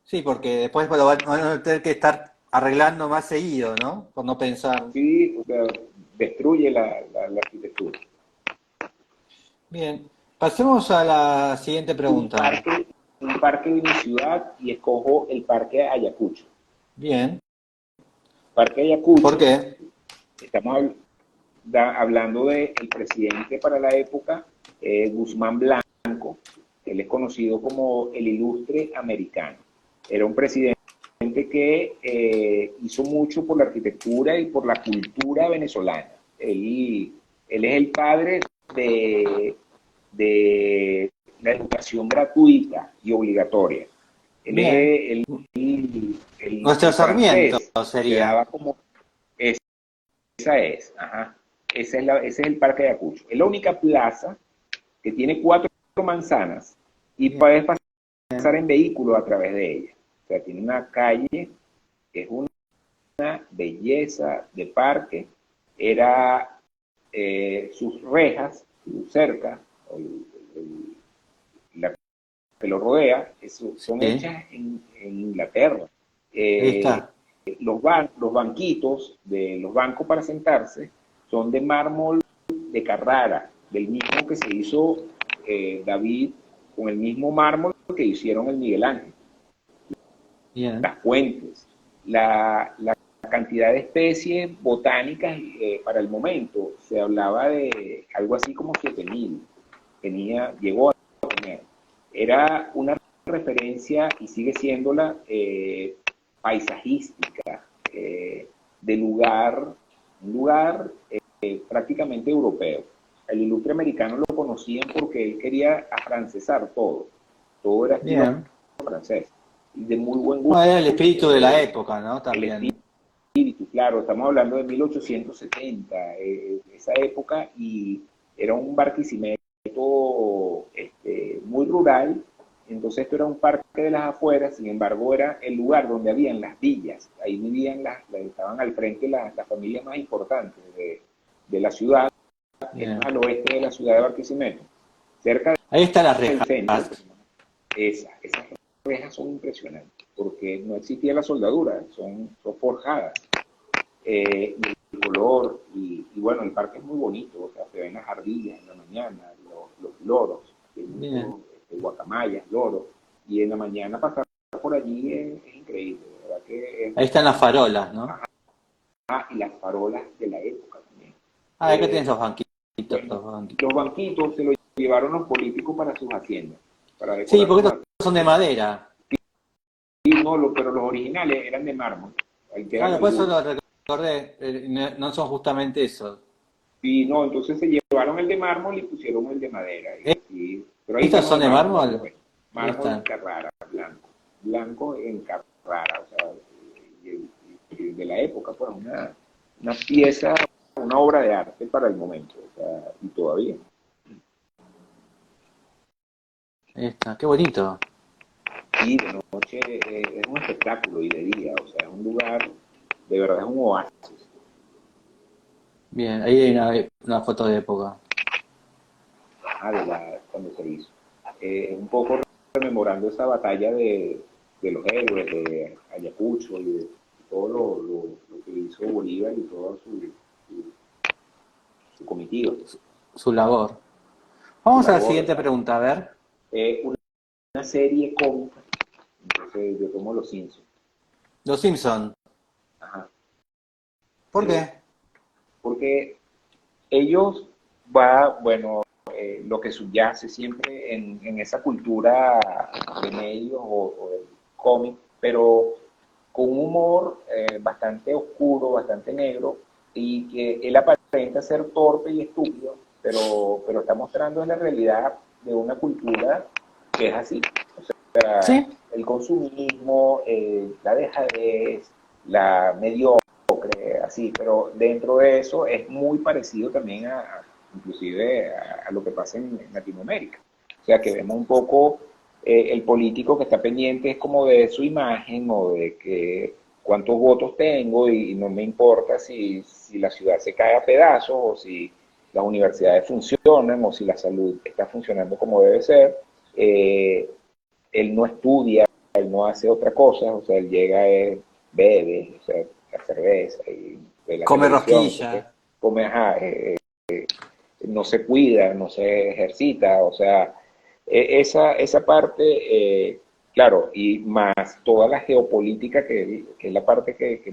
Sí, porque después lo van a tener que estar arreglando más seguido, ¿no? Por no pensar. Sí, o sea, destruye la arquitectura. Bien, pasemos a la siguiente Un pregunta. parque, un parque de mi ciudad, y escojo el Parque Ayacucho. Bien, Parque ¿por Ayacucho, qué? estamos hablando del presidente para la época, Guzmán Blanco. Él es conocido como el ilustre americano. Era un presidente que hizo mucho por la arquitectura y por la cultura venezolana. Él es el padre de, de la educación gratuita y obligatoria. Él Bien. es Nuestro el Sarmiento francés que sería. daba como... Esa es, ajá. Ese es el Parque de Ayacucho. Es la única plaza que tiene 4 manzanas y Bien. puedes pasar en vehículo a través de ella. O sea, tiene una calle, es una belleza de parque. Era sus rejas, su cerca, la que lo rodea, son Sí, hechas en Inglaterra. ahí Eh, está. los banquitos de los bancos para sentarse son de mármol de Carrara, del mismo que se hizo David, con el mismo mármol que hicieron el Miguel Ángel. Bien. Las fuentes, la cantidad de especies botánicas para el momento, se hablaba de algo así como 7.000, llegó a tener. Era una referencia, y sigue siéndola, paisajística, de un lugar prácticamente europeo. El ilustre americano lo conocían porque él quería afrancesar todo era estilo francés, y de muy buen gusto. No, era el espíritu de la época, ¿no? También. Espíritu, claro, estamos hablando de 1870, esa época, y era un Barquisimeto muy rural. Entonces esto era un parque de las afueras, sin embargo era el lugar donde habían las villas, ahí vivían estaban al frente las familias más importantes de la ciudad. Esto es al oeste de la ciudad de Barquisimeto, cerca ahí está la del reja. centro. Esas rejas son impresionantes, porque no existía la soldadura, son forjadas. Y el color, y bueno, el parque es muy bonito, o sea, se ven las ardillas en la mañana, los loros, guacamayas, loros, y en la mañana pasar por allí es increíble, de verdad que Ahí están las farolas, ¿no? y las farolas de la época también. Acá tienes los banquitos. Bueno, los banquitos se los llevaron los políticos para sus haciendas, para decorar. Sí, porque estos son de madera. Sí, no, pero los originales eran de mármol. Claro, por eso lo recordé, no son justamente esos. Sí, no, entonces se llevaron el de mármol y pusieron el de madera. Pero ahí ¿Estos estamos son de mármol? Pues. Mármol en Carrara, blanco. Blanco en Carrara, o sea, y de la época, pues una pieza, una obra de arte para el momento, o sea, y todavía. Ahí está, qué bonito. Sí, de noche es un espectáculo, y de día, o sea, es un lugar, de verdad es un oasis. Bien, ahí hay una foto de época. Cuando se hizo. Un poco rememorando esa batalla de los héroes, de Ayacucho, y de todo lo que hizo Bolívar y toda su comitiva. Su labor. Su Vamos a la labor, siguiente pregunta, a ver. una serie cómica, entonces yo tomo Los Simpsons. Los Simpson. Ajá. ¿Por qué? Porque ellos bueno, lo que subyace siempre en esa cultura de medios o del cómic, pero con un humor bastante oscuro, bastante negro, y que él aparenta ser torpe y estúpido, pero está mostrando en la realidad de una cultura que es así. O sea, ¿Sí? el consumismo, la dejadez, la mediocre, así, pero dentro de eso es muy parecido también inclusive a lo que pasa en Latinoamérica. O sea, que vemos un poco el político que está pendiente es como de su imagen, o de que cuántos votos tengo, y no me importa si la ciudad se cae a pedazos, o si las universidades funcionan, o si la salud está funcionando como debe ser. Él no estudia, él no hace otra cosa, o sea, él llega, bebe, o sea, la cerveza y de la Come televisión, rosquilla. come, no se cuida, no se ejercita, o sea, esa parte, claro, y más toda la geopolítica, que es la parte que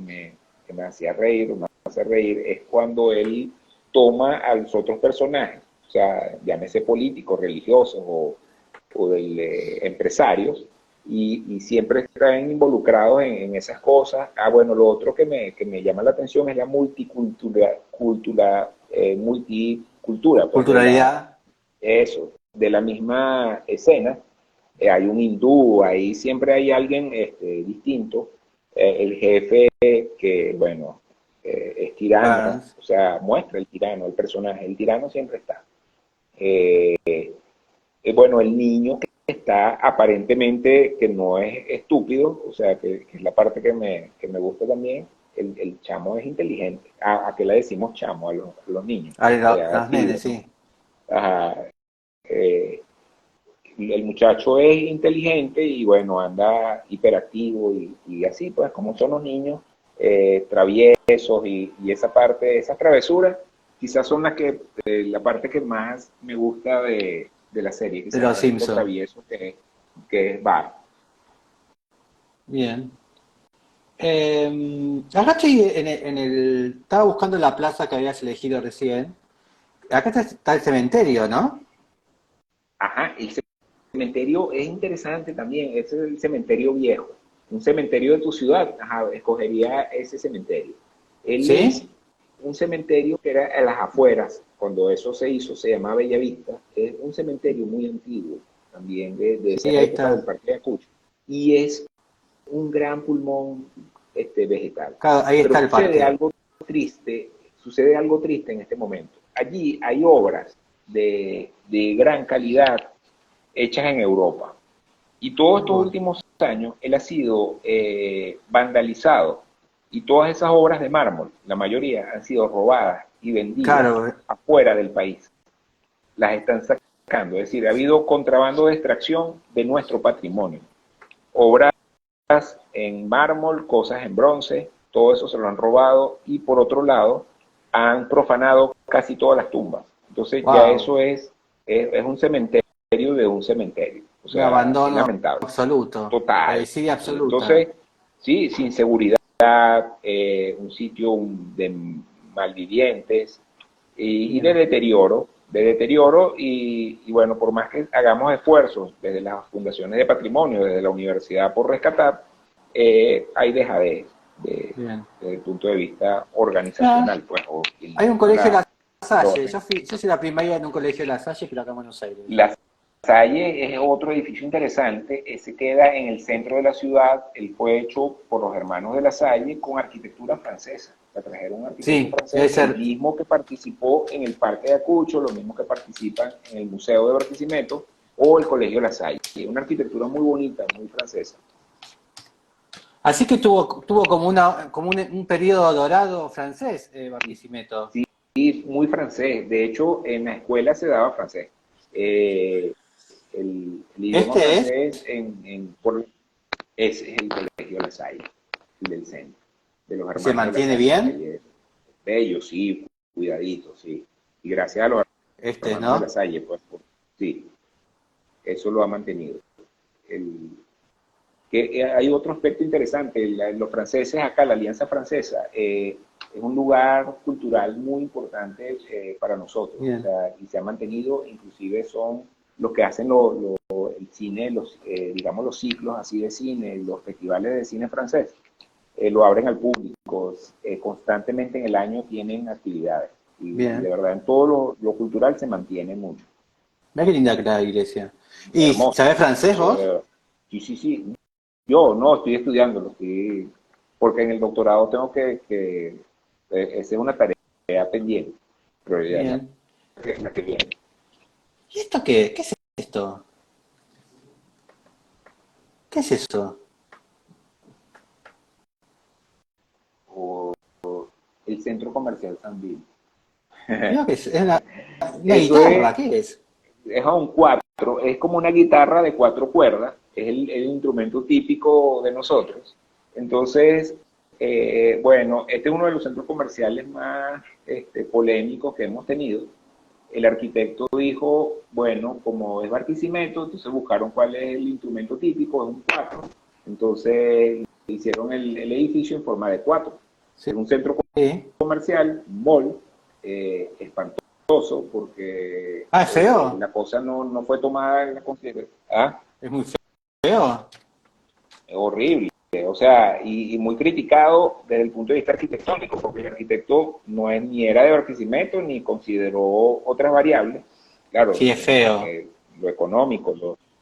me hacía reír, o me hace reír, es cuando él toma a los otros personajes, o sea, llámese políticos, religiosos o empresarios, y siempre están involucrados en esas cosas. Bueno, lo otro que me llama la atención es la multicultura, multicultura, pues, Culturalidad. de la misma escena. Hay un hindú, ahí siempre hay alguien distinto. El jefe que, bueno, es tirano, Burns. o sea, muestra el tirano, el personaje, el tirano siempre está. Eh, bueno, el niño que está aparentemente que no es estúpido, o sea, que es la parte que me gusta también. El chamo es inteligente. ¿A qué le decimos chamo a los niños? A O sea, las nenes, pibes, ¿no? sí. Ajá. El muchacho es inteligente y bueno, anda hiperactivo, y así pues como son los niños, traviesos, y esa parte, esas travesuras quizás son las que, la parte que más me gusta de la serie, De quizás los el ratito Simpsons. travieso que es Bart. Bien. Acá estoy estaba buscando la plaza que habías elegido recién. Acá está el cementerio, ¿no? Ajá, el cementerio es interesante también, ese es el cementerio viejo, un cementerio de tu ciudad, ajá, escogería ese cementerio. Él es ¿Sí? un cementerio que era a las afueras, cuando eso se hizo, se llamaba Bellavista, es un cementerio muy antiguo, también de esa Sí, ahí época del está. Parque de Ayacucho, y es un gran pulmón vegetal. Claro, ahí Pero está el parque. triste, sucede algo triste en este momento. Allí hay obras de gran calidad hechas en Europa. Y todos estos Oh, últimos años él ha sido vandalizado y todas esas obras de mármol, la mayoría han sido robadas y vendidas claro, afuera del país. Las están sacando, es decir, ha habido contrabando de extracción de nuestro patrimonio. Obras en mármol, cosas en bronce, todo eso se lo han robado y por otro lado han profanado casi todas las tumbas. Entonces ya wow, eso es un cementerio de un cementerio. O un sea, es abandono lamentable. absoluto, la Total. desidia absoluta. Entonces, sí, sin seguridad, un sitio de malvivientes Bien, de deterioro y bueno, por más que hagamos esfuerzos desde las fundaciones de patrimonio, desde la universidad por rescatar, hay dejadez bien. desde el punto de vista Ah, organizacional, pues, o quien hay un colegio en la, La lo Salle. organiza. Yo hice la primaria en un colegio de La Salle, pero acá en Buenos Aires. La Salle es otro edificio interesante, ese queda en el centro de la ciudad, él fue hecho por los hermanos de La Salle con arquitectura francesa, la trajeron un arquitecto Sí, debe francés, el ser. mismo que participó en el Parque de Acucho, lo mismo que participan en el Museo de Barquisimeto o el Colegio La Salle, una arquitectura muy bonita, muy francesa. Así que tuvo como un periodo dorado francés, Barquisimeto. Sí, muy francés, de hecho en la escuela se daba francés. Eh, el idioma Este es, francés ese es el Colegio La Salle, el del centro, de los y se hermanos de La mantiene Salle. La bien, Salle de ellos, sí, cuidadito, sí. Y gracias a los este, hermanos de La ¿no? Salle, pues, sí, eso lo ha mantenido. El, hay otro aspecto interesante, los franceses acá, la Alianza Francesa, es un lugar cultural muy importante para nosotros, o Bien. sea, y se ha mantenido, inclusive son los que hacen el cine, digamos los ciclos así de cine, los festivales de cine francés, lo abren al público, constantemente en el año tienen actividades, y de Bien. verdad en todo lo cultural se mantiene mucho, Mira qué linda que era la iglesia. ¿Y hermoso, sabés francés vos? sí, sí, sí, yo no estoy estudiándolo, porque en el doctorado tengo esa es una tarea pendiente, pero ya Bien. la que viene. ¿Y esto qué? ¿Qué es esto? ¿Qué es eso? O el centro comercial San Bill. Mira que es una Eso guitarra, ¿qué es? es a un cuatro, es como una guitarra de cuatro cuerdas, es el instrumento típico de nosotros. Entonces, bueno, este es uno de los centros comerciales más polémicos que hemos tenido. El arquitecto dijo, bueno, como es Barquisimeto, entonces buscaron cuál es el instrumento típico, es un cuatro. Entonces hicieron el edificio en forma de cuatro. Sí. Es un centro comercial, un mall, espantoso, porque Ah, es feo. la cosa no fue tomada en la consideración. ¿Ah? Es muy feo. Horrible. O sea, y muy criticado desde el punto de vista arquitectónico, porque el arquitecto no es ni era de Barquisimeto ni consideró otras variables. Claro, Sí, es feo. lo económico,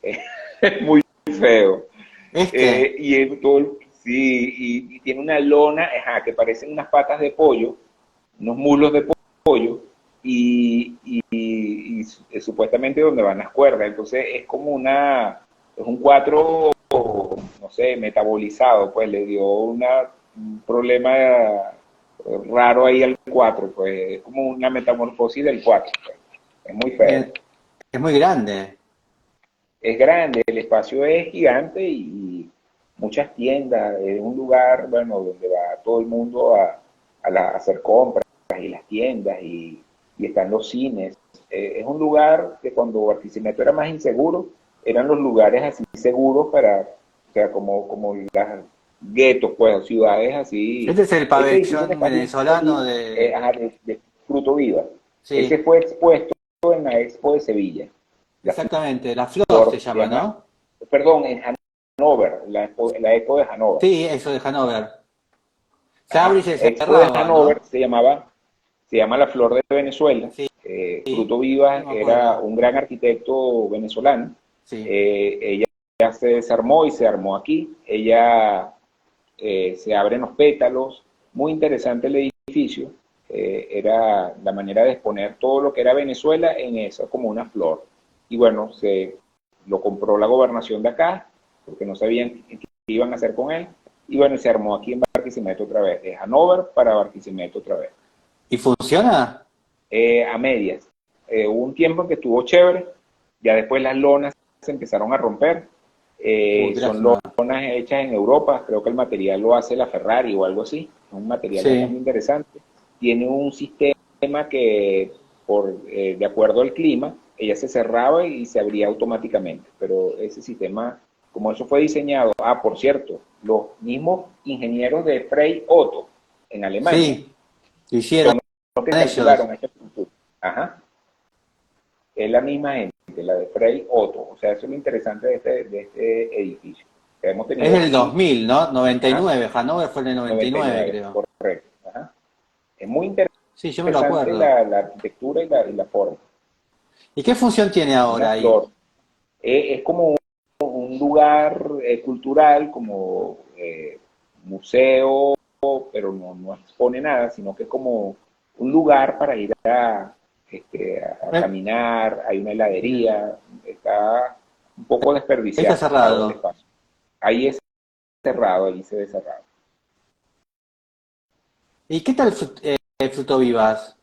es muy feo. Este Sí, y tiene una lona, ajá, que parecen unas patas de pollo, unos mulos de pollo, y supuestamente donde van las cuerdas. Entonces es como es un cuatro, no sé, metabolizado, pues le dio un problema raro ahí al cuatro, pues es como una metamorfosis del cuatro, pues. Es muy feo. bien, es muy grande. Es grande, el espacio es gigante y muchas tiendas, es un lugar, bueno, donde va todo el mundo a hacer compras y las tiendas y están los cines. Es un lugar que cuando Barquisimeto era más inseguro, eran los lugares así seguros para, o sea, como las guetos, pues, ciudades así. Este es el Ese edificio que pabellón estás viendo venezolano allí, de... ajá, de Fruto Viva, ese Sí, fue expuesto en la Expo de Sevilla. La exactamente, la flor se flor se llama, llama, ¿no? perdón, en Hannover, la Expo de Hannover. Sí, eso de Hanover. Se abre y Ajá, se Expo de cerraba, Hannover ¿no? se llama La Flor de Venezuela. Sí, Fruto sí, Vivas me era acuerdo. un gran arquitecto venezolano. Sí. Ella se desarmó y se armó aquí. Ella se abren los pétalos. Muy interesante el edificio. Era la manera de exponer todo lo que era Venezuela en eso, como una flor. Y bueno, se lo compró la gobernación de acá, porque no sabían qué iban a hacer con él. Y bueno, se armó aquí en Barquisimeto otra vez, de Hannover para Barquisimeto otra vez. ¿Y funciona? A medias. Hubo un tiempo en que estuvo chévere, ya después las lonas se empezaron a romper. Qué Son lástima. lonas hechas en Europa, creo que el material lo hace la Ferrari o algo así, es un material bastante Sí. interesante. Tiene un sistema que, de acuerdo al clima, ella se cerraba y se abría automáticamente, pero ese sistema, como eso fue diseñado, por cierto, los mismos ingenieros de Frey Otto en Alemania Sí, lo hicieron son los que ellos. calcularon esta estructura. Ajá. Es la misma gente, la de Frey Otto. O sea, eso es lo interesante de este edificio. Que hemos Es tenido del aquí, 2000, ¿no? ajá, 99. Hanover fue en el 99, 99, creo. correcto. Ajá. Es muy Sí, yo me lo interesante acuerdo. la arquitectura y la forma. ¿Y qué función tiene Una ahora ahí? flor. Es como un lugar cultural, como museo, pero no expone nada, sino que es como un lugar para ir a Eh, caminar, hay una Bien. heladería, está un poco Está desperdiciado el cerrado. espacio. Ahí es cerrado, ahí se ve cerrado. ¿Y qué tal Fruto Vivas?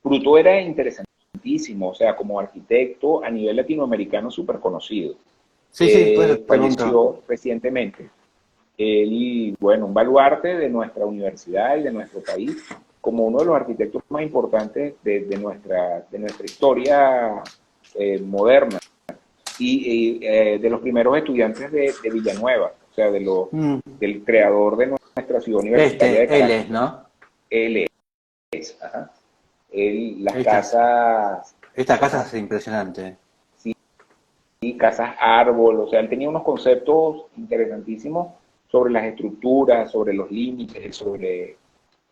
Fruto era interesantísimo, o sea, como arquitecto a nivel latinoamericano súper conocido. Sí, sí, por eso te pregunto. Falleció recientemente. Él, bueno, un baluarte de nuestra universidad y de nuestro país, como uno de los arquitectos más importantes de nuestra historia moderna y de los primeros estudiantes de Villanueva, o sea, Mm, del creador de nuestra ciudad universitaria de él Caracas. es, ¿no? Él es, ajá. Las Estas, casas, esta casa ajá, es impresionante. y casas árbol, o sea, él tenía unos conceptos interesantísimos sobre las estructuras, sobre los límites, sobre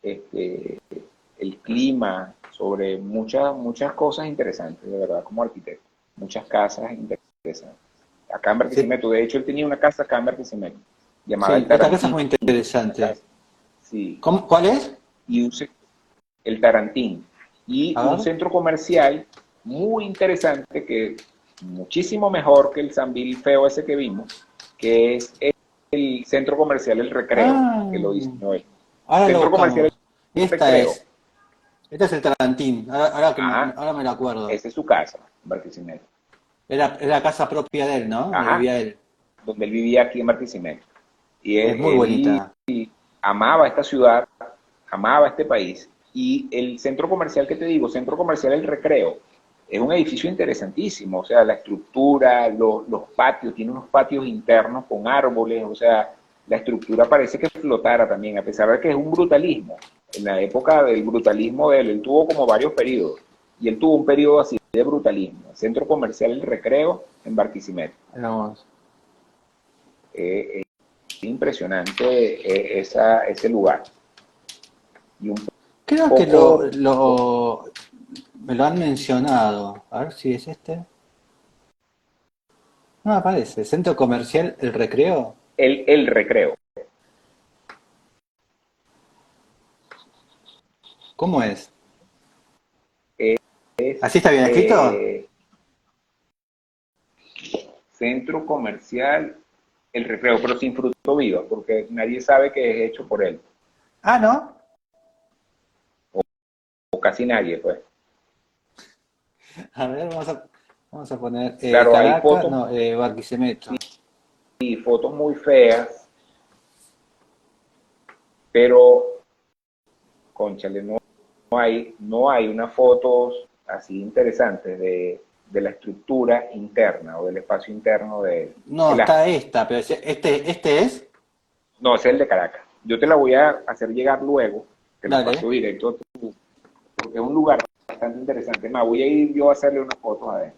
este, el clima, sobre muchas cosas interesantes, de verdad, como arquitecto. Muchas casas interesantes. Acá en Sí, Barquisimeto, de hecho, él tenía una casa acá en Barquisimeto, llamada sí, El esta casa es Tarantín, muy una interesante. casa, sí, ¿Cuál es? y el Tarantín, y A un ver. centro comercial muy interesante, que muchísimo mejor que el Sambil feo ese que vimos, que es el centro comercial El Recreo, Ah, que lo diseñó él. ahora lo Centro comercial buscamos. El Esta Recreo, es. Este es el Tarantín. ajá, Ahora me lo acuerdo. esa es su casa, en Barquisimeto. Era la casa propia de él, ¿no? Donde Ajá, vivía él. donde él vivía aquí en Barquisimeto. Y Es muy él bonita. amaba esta ciudad, amaba este país. Y el centro comercial que te digo, centro comercial El Recreo, es un edificio interesantísimo. O sea, la estructura, los patios, tiene unos patios internos con árboles, o sea, la estructura parece que flotara también, a pesar de que es un brutalismo. En la época del brutalismo de él tuvo como varios periodos. Y él tuvo un periodo así de brutalismo. Centro comercial El Recreo en Barquisimeto. Vamos. Es impresionante ese lugar. Y un Creo que poco me lo han mencionado. A ver si es este. No aparece. Centro Comercial El Recreo. el recreo. ¿Cómo es? Es ¿Así está bien escrito? centro comercial El Recreo, pero sin fruto viva, porque nadie sabe que es hecho por él, Ah, ¿no? o casi nadie, pues. A ver, vamos a poner Claro, hay Caracas, fotos no, Barquisimeto. y fotos muy feas, pero, cónchale, no no hay unas fotos así interesantes de la estructura interna o del espacio interno de No, el está Aspen. esta, pero este es. No, ese es el de Caracas. Yo te la voy a hacer llegar luego, te la paso Dale. directo a tu, porque es un lugar bastante interesante. Más, voy a ir yo a hacerle unas fotos a él.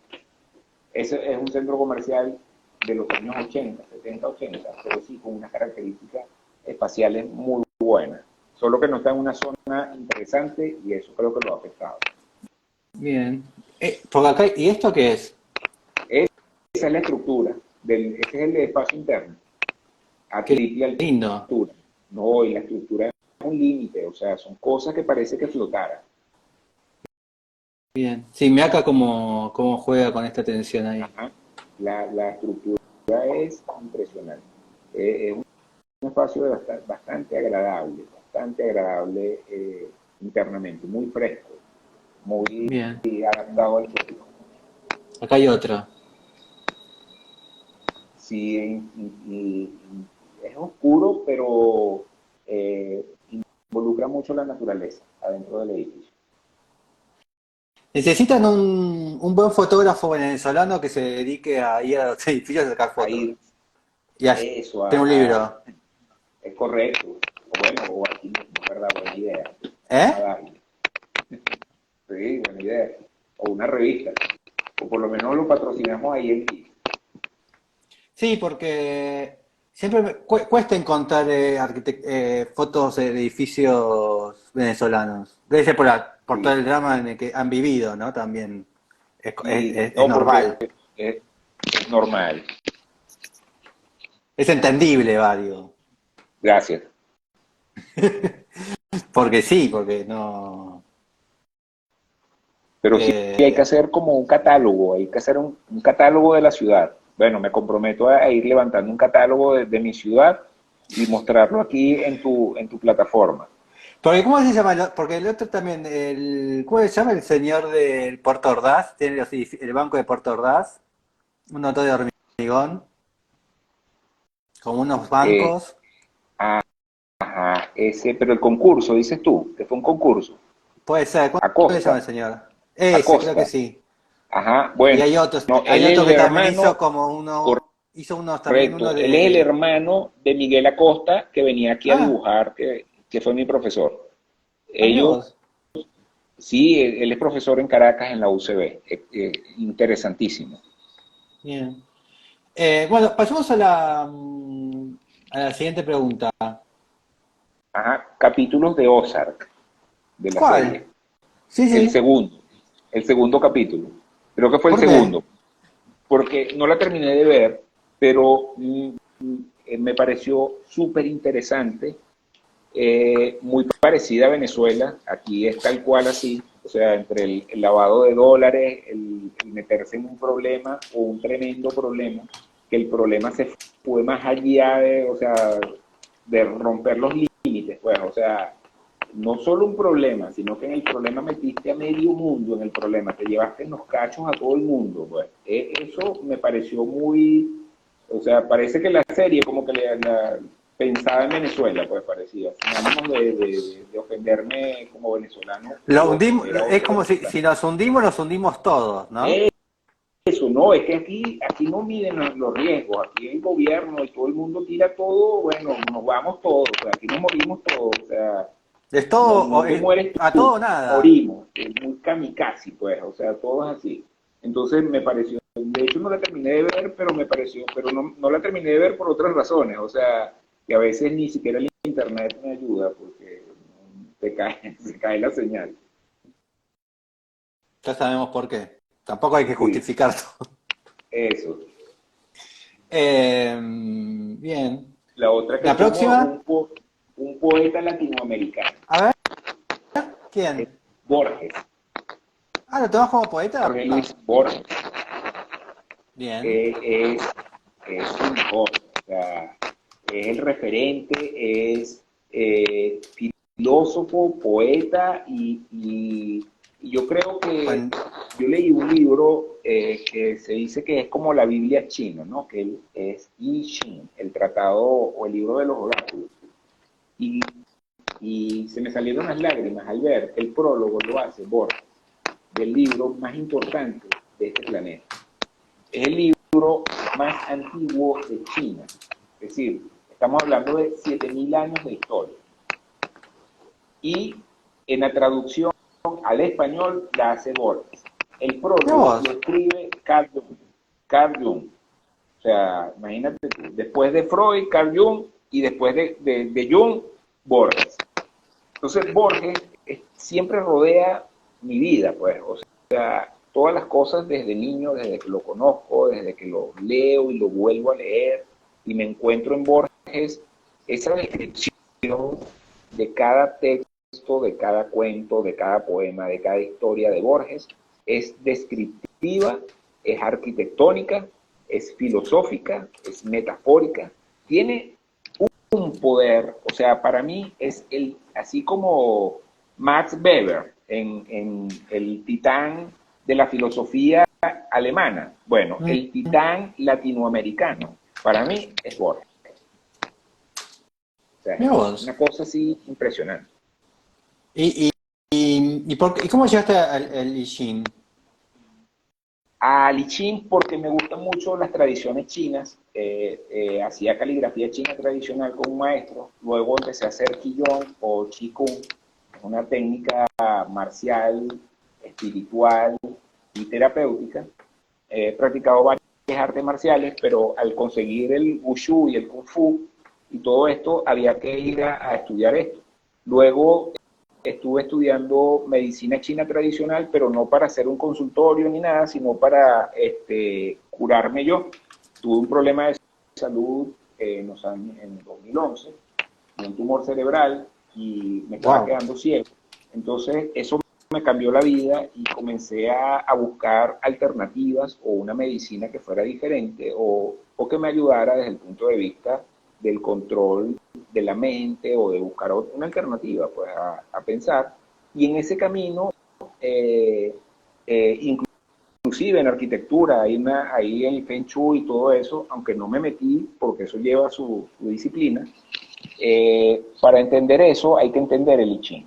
Ese es un centro comercial de los años 80, 70, 80, pero sí con unas características espaciales muy buenas. Solo que no está en una zona interesante y eso creo que lo ha afectado. Bien. Porque acá, ¿y esto qué es? Esa es la estructura, ese es el espacio interno, a Qué triple lindo. altura. No, y la estructura es un límite, o sea, son cosas que parece que flotaran. Bien. Sí, me acá cómo juega con esta tensión ahí. Ajá. La estructura es impresionante. Es un espacio bastante agradable internamente, muy fresco, muy Bien. adaptado al público. Acá hay otra. Sí, es oscuro, pero eh, involucra mucho la naturaleza adentro del edificio. Necesitan un buen fotógrafo venezolano que se dedique a ir a los edificios a sacar A fotos. ir Y hacer eso, un libro. es correcto. O bueno, o aquí mismo, ¿verdad? Buena idea. Vamos a ¿Eh? darle. Sí, buena idea. O una revista. O por lo menos lo patrocinamos ahí en Gui. Sí, porque siempre cuesta encontrar fotos de edificios venezolanos. Debe ser por todo Sí. el drama en el que han vivido, ¿no? También Y es no, porque normal. es normal. Es entendible, Vario. Gracias. Porque sí, porque no. Pero sí hay que eh, hacer como un catálogo, hay que hacer un catálogo de la ciudad. Bueno, me comprometo a ir levantando un catálogo de mi ciudad y mostrarlo aquí en tu plataforma. porque ¿cómo se llama? Porque el otro también, ¿cómo se llama el señor del Puerto Ordaz? Tiene el banco de Puerto Ordaz, un noto de hormigón, como unos Eh, bancos. ajá, ese, pero el concurso, dices tú, que fue un concurso. Puede ser, ¿cómo se llama Acosta, el señor? Ese, creo que Acosta. sí. Ajá, Y bueno, no, hay él es otro el que también hizo hermano, como hizo unos también uno correcto, él es el de, hermano de Miguel Acosta que venía aquí a ah, dibujar, que fue mi profesor. mira Ellos, vos. sí, él es profesor en Caracas en la UCB, interesantísimo. Bien. Bueno, pasemos a la siguiente pregunta. Ajá, capítulos de Ozark, de la ¿Cuál? serie. Sí, El sí. segundo, el segundo capítulo. Creo que fue el ¿Por qué? segundo, porque no la terminé de ver, pero me pareció súper interesante, muy parecida a Venezuela. Aquí es tal cual así, o sea, entre el lavado de dólares, el meterse en un problema o un tremendo problema, que el problema se fue más allá de, o sea, de romper los límites, pues, o sea, no solo un problema, sino que en el problema metiste a medio mundo en el problema, te llevaste en los cachos a todo el mundo, pues. Eso me pareció muy, o sea, parece que la serie como que pensaba en Venezuela, pues parecía, sin ánimos de ofenderme como venezolano Lo u hundimos, ofender a es otro como venezolano. si nos hundimos todos, ¿no? Eso no, es que aquí no miden los riesgos, aquí el gobierno y todo el mundo tira todo, bueno, nos vamos todos, o sea, aquí nos morimos todos, o sea, Es no, todo, no te mueres a todo tú, o nada. morimos, es muy kamikaze, pues, o sea, todo es así. Entonces me pareció, de hecho no la terminé de ver, pero me pareció, pero no la terminé de ver por otras razones, o sea, que a veces ni siquiera el internet me ayuda porque se cae la señal. Ya sabemos por qué. Tampoco hay que Sí, justificar todo. eso. Bien. La otra que La sumo, próxima, un poeta latinoamericano, a ver, es ¿quién? Borges, Ah, ¿lo tomás como poeta? Jorge Luis Borges. Bien. eh, es, es un mejor, o sea, es el referente, es filósofo, poeta y yo creo que Buen- yo leí un libro que se dice que es como la Biblia china, ¿no? Que él es I Ching, el tratado o el libro de los oráculos. Y y se me salieron las lágrimas al ver que el prólogo lo hace Borges, del libro más importante de este planeta. Es el libro más antiguo de China, es decir, estamos hablando de 7.000 años de historia. Y en la traducción al español la hace Borges. El prólogo lo escribe Carl Jung. Carl Jung. O sea, imagínate tú, después de Freud, Carl Jung, y después de Jung, Borges. Entonces Borges siempre rodea mi vida, pues, o sea, todas las cosas desde niño, desde que lo conozco, desde que lo leo y lo vuelvo a leer, y me encuentro en Borges, esa descripción de cada texto, de cada cuento, de cada poema, de cada historia de Borges, es descriptiva, es arquitectónica, es filosófica, es metafórica, tiene un poder, o sea, para mí es así como Max Weber en el titán de la filosofía alemana, bueno, el titán latinoamericano, para mí es Borges. O sea, es una cosa así impresionante. ¿Y cómo llegaste al I Ching? A I Ching porque me gustan mucho las tradiciones chinas. Hacía caligrafía china tradicional con un maestro. Luego empecé a hacer Qigong o Qigong, una técnica marcial, espiritual y terapéutica. He practicado varias artes marciales, pero al conseguir el Wushu y el Kung Fu y todo esto, había que ir a estudiar esto. Luego estuve estudiando medicina china tradicional, pero no para hacer un consultorio ni nada, sino para curarme yo. Tuve un problema de salud en 2011, un tumor cerebral, y me estaba quedando ciego. Entonces eso me cambió la vida y comencé a buscar alternativas o una medicina que fuera diferente o que me ayudara desde el punto de vista del control de la mente o de buscar una alternativa pues, a pensar. Y en ese camino, inclusive en arquitectura, ahí en el Feng Shui y todo eso, aunque no me metí porque eso lleva su disciplina, para entender eso hay que entender el I Ching.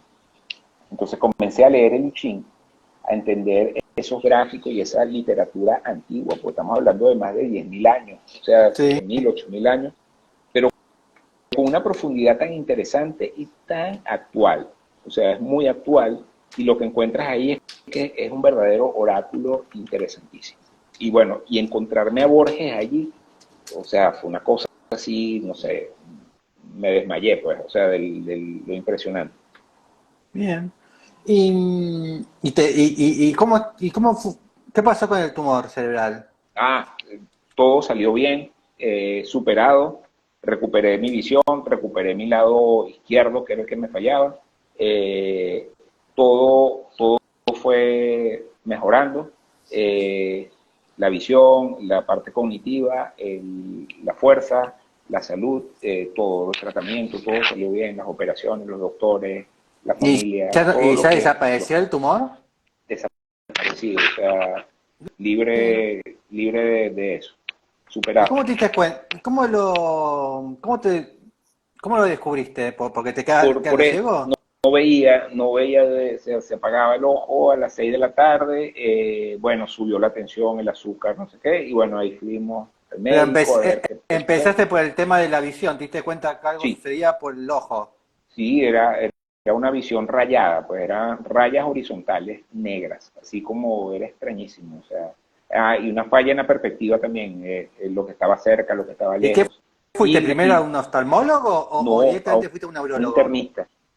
Entonces comencé a leer el I Ching, a entender esos gráficos y esa literatura antigua, porque estamos hablando de más de 10.000 años, o sea, 7.000, 8.000 años, pero con una profundidad tan interesante y tan actual, o sea, es muy actual, y lo que encuentras ahí es que es un verdadero oráculo interesantísimo. Y bueno, y encontrarme a Borges allí, o sea, fue una cosa así, no sé, me desmayé, pues, o sea, de lo impresionante. Bien. ¿Qué pasó con el tumor cerebral? Todo salió bien, superado, recuperé mi visión, recuperé mi lado izquierdo, que era el que me fallaba, todo fue mejorando, la visión, la parte cognitiva, la fuerza, la salud, todo, el tratamiento, todo salió bien, las operaciones, los doctores, la familia. ¿Y ya desapareció el tumor? Desaparecido, o sea, libre de eso, superado. ¿Cómo te diste cuenta? ¿Cómo lo descubriste? ¿Porque te quedando ciego? No veía, se apagaba el ojo a las 6 de la tarde, bueno, subió la tensión, el azúcar, no sé qué, y bueno, ahí fuimos al médico. Empezaste por el tema de la visión, ¿te diste cuenta que algo sucedía por el ojo? Sí, era una visión rayada, pues eran rayas horizontales negras, así como era extrañísimo, o sea, y una falla en la perspectiva también, lo que estaba cerca, lo que estaba lejos. ¿Y qué fuiste primero a un oftalmólogo o directamente fuiste a un neurólogo?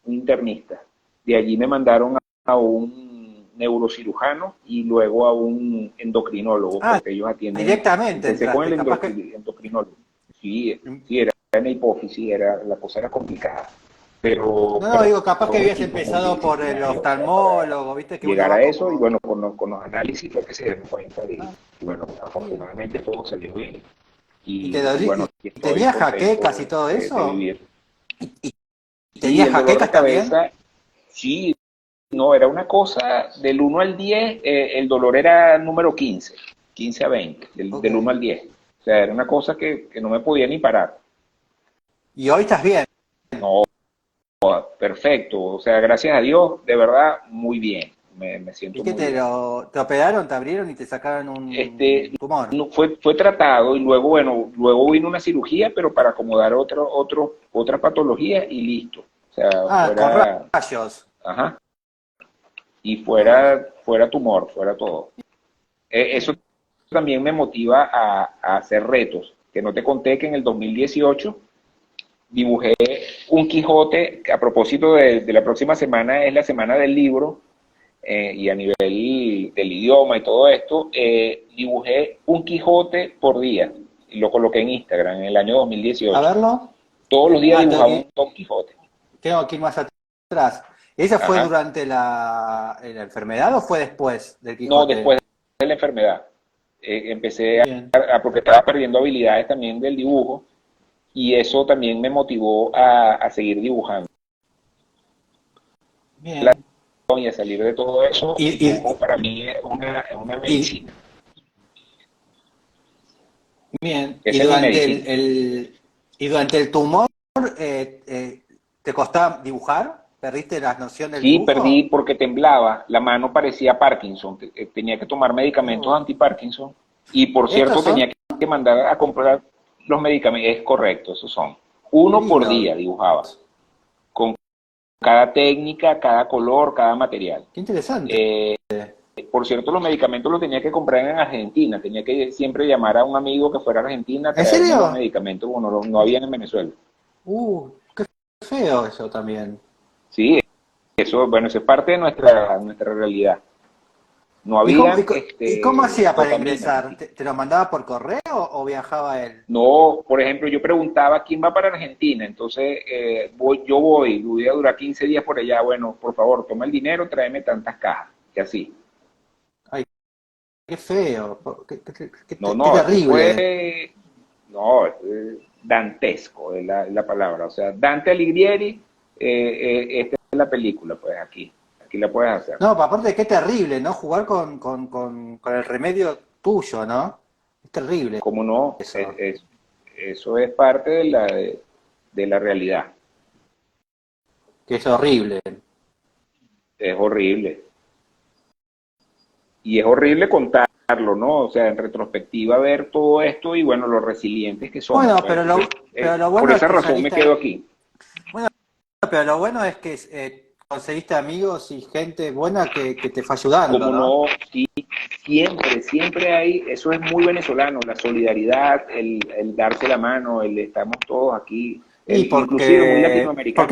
Un internista. De allí me mandaron a un neurocirujano y luego a un endocrinólogo, porque ellos atienden. Directamente. Empecé con el endocrinólogo. Sí, era en la hipófisis, la cosa era complicada. Pero digo, capaz que habías empezado por el oftalmólogo, ¿viste? Que llegar a eso y bueno, con los análisis fue que se dieron cuenta y bueno, afortunadamente todo salió bien. ¿Y tenías jaquecas y todo eso? ¿Y tenías jaquecas también? Sí, no, era una cosa del 1 al 10, el dolor era número 15 a 20, del 1 al 10. O sea, era una cosa que no me podía ni parar. ¿Y hoy estás bien? No, perfecto. O sea, gracias a Dios, de verdad, muy bien. Me siento ¿Y qué muy bien. te operaron, te abrieron y te sacaron Este, un tumor? no, fue tratado y luego, bueno, luego vino una cirugía, pero para acomodar otra patología y listo. O sea, Ah, con fuera, rayos. ajá, y Ah, fuera tumor, fuera todo. Eso bien. también me motiva a hacer retos, que no te conté que en el 2018 dibujé un Quijote, que a propósito de la próxima semana es la semana del libro, y a nivel del idioma y todo esto, dibujé un Quijote por día y lo coloqué en Instagram en el año A 2018. verlo. Todos los días Tengo dibujaba que un Don Quijote. tengo que ir más atrás. ¿Esa fue Ajá. durante la enfermedad o fue después del No, Quijote? después de la enfermedad. Empecé Bien, porque estaba perdiendo habilidades también del dibujo y eso también me motivó a seguir dibujando bien. y a salir de todo eso. Y, El dibujo para mí es una y, medicina. bien. Esa es mi medicina. Y durante el tumor, ¿te costaba dibujar? ¿Perdiste la noción del Sí, perdí dibujo? porque temblaba, la mano parecía Parkinson, tenía que tomar medicamentos Oh. anti-Parkinson y por Estos cierto son, tenía que mandar a comprar los medicamentos, es correcto, esos son. qué Uno por lindos, día dibujaba, con cada técnica, cada color, cada material. qué interesante. Por cierto, los medicamentos los tenía que comprar en Argentina, tenía que siempre llamar a un amigo que fuera a Argentina a ¿En traerme los serio? medicamentos, bueno, no habían en Venezuela. Qué feo eso también. Sí, eso, bueno, eso es parte de nuestra realidad. No ¿Y cómo, habían y cómo hacía para vitaminas ingresar? aquí. ¿Te lo mandaba por correo o viajaba él? No, por ejemplo, yo preguntaba quién va para Argentina, entonces yo voy a durar 15 días por allá, bueno, por favor, toma el dinero, tráeme tantas cajas, y así. Ay, qué feo, No, qué no, eso terrible. fue, no, dantesco es la palabra, o sea, Dante Alighieri, esta es la película, pues aquí la puedes hacer. No, aparte qué terrible, ¿no? Jugar con el remedio tuyo, ¿no? Es terrible ¿Cómo no? eso. Eso es parte de la realidad, Que es horrible. es horrible. Y es horrible contarlo, ¿no? O sea, en retrospectiva ver todo esto y bueno, lo resilientes que somos, Bueno, pues. Entonces, pero lo por bueno es esa que razón me quedo saliste. aquí. Bueno, pero lo bueno es que conseguiste amigos y gente buena que te fue ayudando, Como ¿no? no, sí, siempre hay, eso es muy venezolano, la solidaridad, el darse la mano, el estamos todos aquí, Y inclusive muy latinoamericano.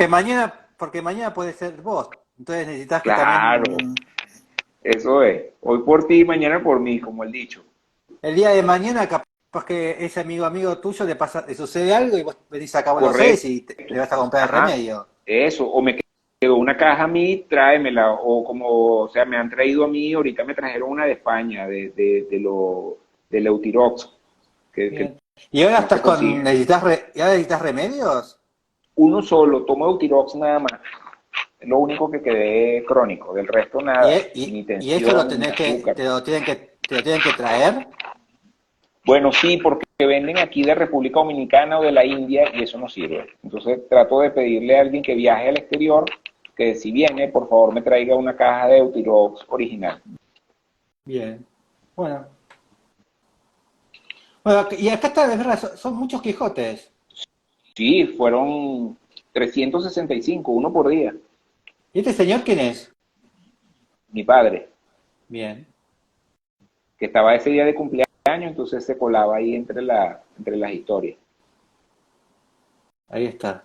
porque mañana puede ser vos. Entonces necesitas que Claro, también eso es. Hoy por ti, mañana por mí, como el dicho. el día de mañana capaz que ese amigo tuyo le sucede algo y vos venís acá a Buenos Aires Correcto. y le vas a comprar el Ajá, remedio. eso, o me quedó una caja a mí, tráemela, o como, o sea, me han traído a mí, ahorita me trajeron una de España, del Eutirox, que Bien. ¿Y ahora no se estás consigue. y ahora necesitas remedios? Uno solo, tomo Eutirox nada más, es lo único que quedé crónico, del resto nada, ni Y eso lo tensión, ni tenés azúcar. te lo tienen que traer? Bueno, sí, porque venden aquí de República Dominicana o de la India y eso no sirve. Entonces trato de pedirle a alguien que viaje al exterior que si viene, por favor me traiga una caja de Eutirox original. Bien. Bueno. Bueno, y acá está, es verdad, son muchos Quijotes. Sí, fueron 365, uno por día. ¿Y este señor quién es? Mi padre, Bien. que estaba ese día de cumpleaños, entonces se colaba ahí entre las historias. Ahí está.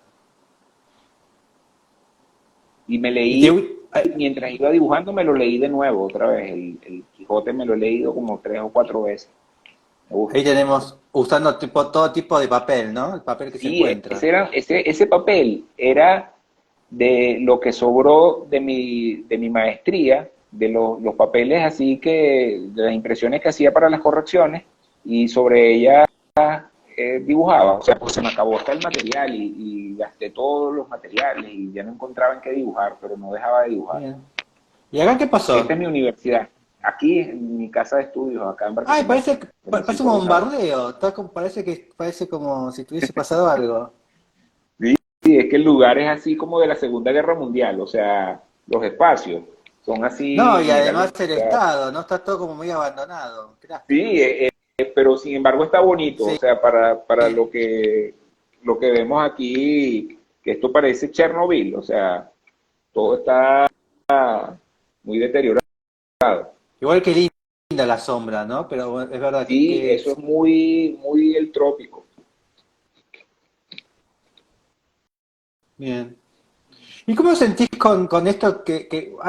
Y me Y te, leí, mientras iba dibujando, me lo leí de nuevo otra vez. El Quijote me lo he leído como 3 o 4 veces. Me gusta. ahí tenemos usando todo tipo de papel, ¿no? El papel que se Sí, encuentra. ese papel era de lo que sobró de mi maestría, de los papeles así que, de las impresiones que hacía para las correcciones, y sobre ella dibujaba. O sea, pues se me acabó hasta el material y gasté todos los materiales y ya no encontraba en qué dibujar, pero no dejaba de dibujar. Bien. ¿Y acá qué Esta es pasó? mi universidad. Aquí en mi casa de estudios, acá en Ay, Barquisimeto, en el parece un 5 de Orizaba. bombardeo. Parece como si tuviese pasado algo. Sí, sí, es que el lugar es así como de la Segunda Guerra Mundial, o sea, los espacios son No, así, y míralo. además el O sea, estado, ¿no? Está todo como muy abandonado. Qué sí, lástima. pero sin embargo está bonito, o Sí. sea, para lo que vemos aquí, que esto parece Chernobyl, o sea, todo está muy deteriorado. Igual que linda la sombra, ¿no? Pero bueno, es verdad Sí, que eso es muy, muy el trópico. bien. ¿Y cómo sentís con esto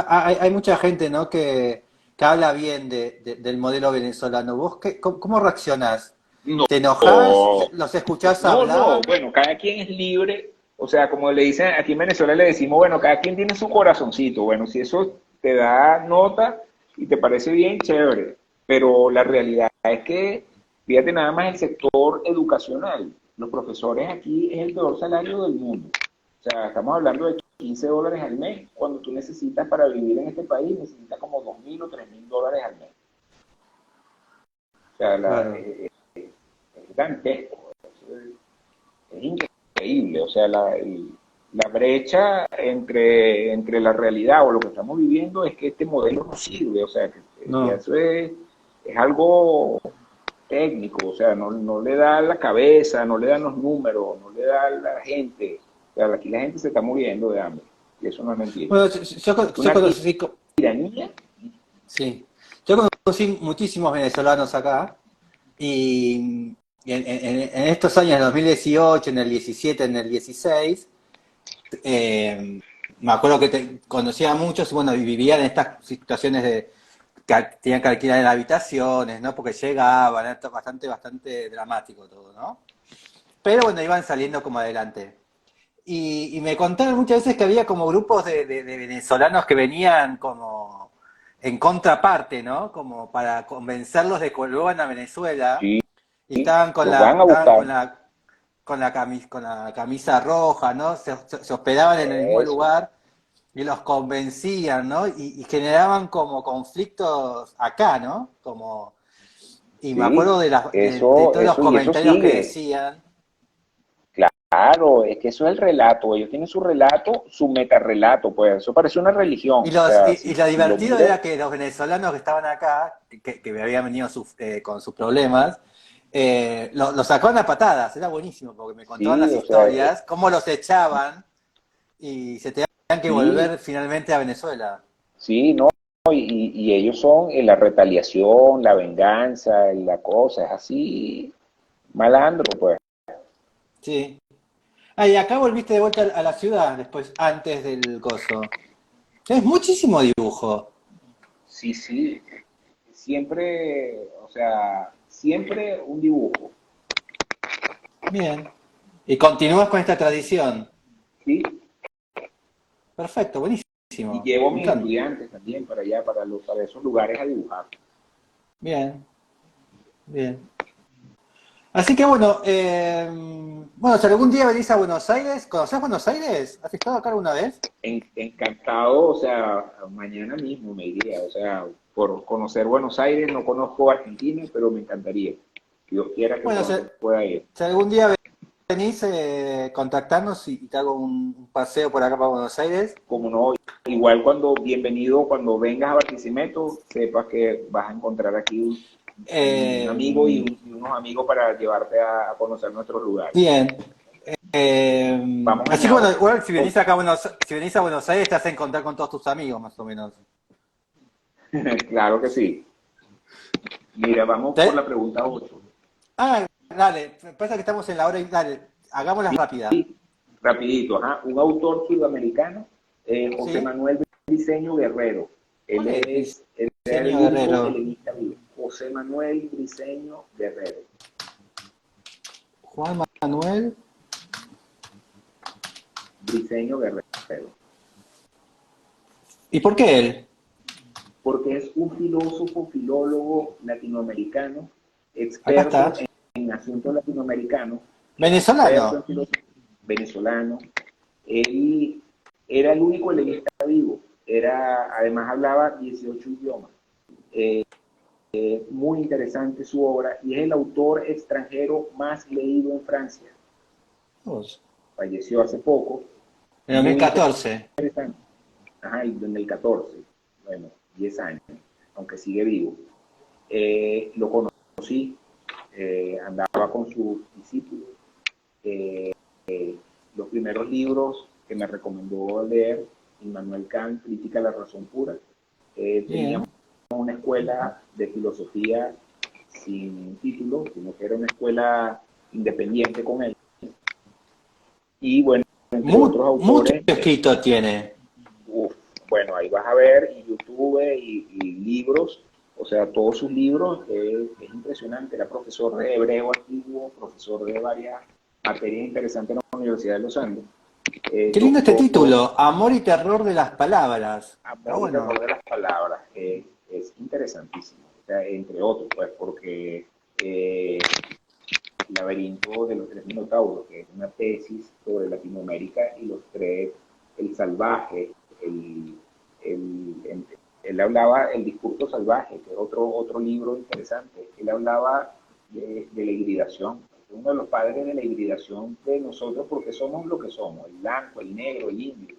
hay mucha gente, ¿no? Que habla bien del modelo venezolano? ¿Vos cómo reaccionás? No, ¿Te enojás? ¿Los escuchás no, hablar? bueno, cada quien es libre, o sea, como le dicen, aquí en Venezuela le decimos, bueno, cada quien tiene su corazoncito, bueno, si eso te da nota y te parece bien, chévere, pero la realidad es que, fíjate nada más el sector educacional, los profesores aquí es el peor salario del mundo, o sea, estamos hablando de $15 al mes, cuando tú necesitas para vivir en este país, necesitas como 2.000 o 3.000 dólares al mes, o sea, Claro. es dantesco, es increíble, o sea, la brecha entre la realidad o lo que estamos viviendo es que este modelo no sirve, o sea, que No. eso es algo técnico, o sea, no le da la cabeza, no le dan los números, no le da la gente, o sea, aquí la gente se está muriendo de hambre, y eso no es mentira. Bueno, Es yo una conocí, tiranía. sí. Yo conocí muchísimos venezolanos acá y en estos años, en el 2018, en el 17, en el 16, me acuerdo que conocía a muchos y bueno, y vivían en estas situaciones de tenían que alquilar en habitaciones, ¿no? Porque llegaban, era bastante dramático todo, ¿no? Pero bueno, iban saliendo como adelante. Y me contaron muchas veces que había como grupos de venezolanos que venían como en contraparte, ¿no? Como para convencerlos de que vuelvan a Venezuela. Sí, Y estaban con los van a estaban buscar, con la camisa roja, ¿no? Se hospedaban en el mismo eso, lugar y los convencían, ¿no? Y generaban como conflictos acá, ¿no? Como, y me sí, acuerdo de todos los y eso comentarios que sigue. decían. Claro, es que eso es el relato, ellos tienen su relato, su metarrelato, pues eso parece una religión, o sea, Y si, lo si lo divertido miras, era que los venezolanos que estaban acá, que habían venido con sus problemas, los sacaban a patadas, era buenísimo, porque me contaban sí, las o sea, historias, cómo los echaban y se tenían que sí, volver finalmente a Venezuela. sí, no, y ellos son en la retaliación, la venganza, la cosa, es así, malandro, pues. Sí. Ah, y acá volviste de vuelta a la ciudad después, antes del coso. Es muchísimo dibujo. Sí, sí, siempre, o sea, siempre un dibujo, Bien. Y continúas con esta tradición. ¿sí? Perfecto, Y buenísimo. llevo a Me mis encanta. estudiantes también para allá, para esos lugares a dibujar. Bien, bien. Así que bueno, bueno, si algún día venís a Buenos Aires, ¿conocés Buenos Aires? ¿Has estado acá alguna vez? Encantado, o sea, mañana mismo me iría, o sea, por conocer Buenos Aires, no conozco Argentina, pero me encantaría. Dios quiera que Bueno, pronto pueda ir. si algún día venís, contactarnos y te hago un paseo por acá para Buenos Aires. Como no, igual bienvenido, cuando vengas a Barquisimeto, sepas que vas a encontrar aquí un amigo Eh, y unos amigos para llevarte a conocer nuestros lugares. bien. Vamos Así que allá. bueno, igual si venís a Buenos Aires, te vas a encontrar con todos tus amigos, más o menos. Claro que sí. Mira, vamos por ¿Te- la pregunta 8. Dale, pasa que estamos en la hora y dale, hagámosla rápida. Rapidito, ajá. Un autor sudamericano, José ¿Sí? Manuel Briceño Guerrero. ¿Cuál es Él era Diseño el único Guerrero? helenista vivo. José Manuel Briceño Guerrero. Juan Manuel. Briceño Guerrero. ¿Y por qué él? Porque es un filósofo, filólogo latinoamericano, Acá experto está. en asuntos latinoamericanos, experto en Venezolano. filosofía venezolano. Él era el único helenista vivo. Además hablaba 18 idiomas. Muy interesante su obra y es el autor extranjero más leído en Francia. Vos. falleció hace poco. En 2014. Interesante. Ajá, y en el 14, bueno, 10 años, aunque sigue vivo. Lo conocí, andaba con sus discípulos. Los primeros libros que me recomendó leer, Immanuel Kant, Crítica a la razón pura. Teníamos una escuela de filosofía sin título, sino que era una escuela independiente con él. Y bueno, entre otros autores... Mucho escrito tiene. Bueno, ahí vas a ver y YouTube y libros, o sea, todos sus libros, es impresionante. Era profesor de hebreo antiguo, profesor de varias materias interesantes en la Universidad de los Andes. Qué lindo este título, Amor y terror de las palabras. Amor y terror de las palabras, es interesantísimo, o sea, entre otros, pues, porque Laberinto de los tres minotauros, que es una tesis sobre Latinoamérica y los tres, el salvaje, él hablaba el discurso salvaje, que es otro libro interesante. Él hablaba de la hibridación, uno de los padres de la hibridación de nosotros, porque somos lo que somos, el blanco, el negro, el indio,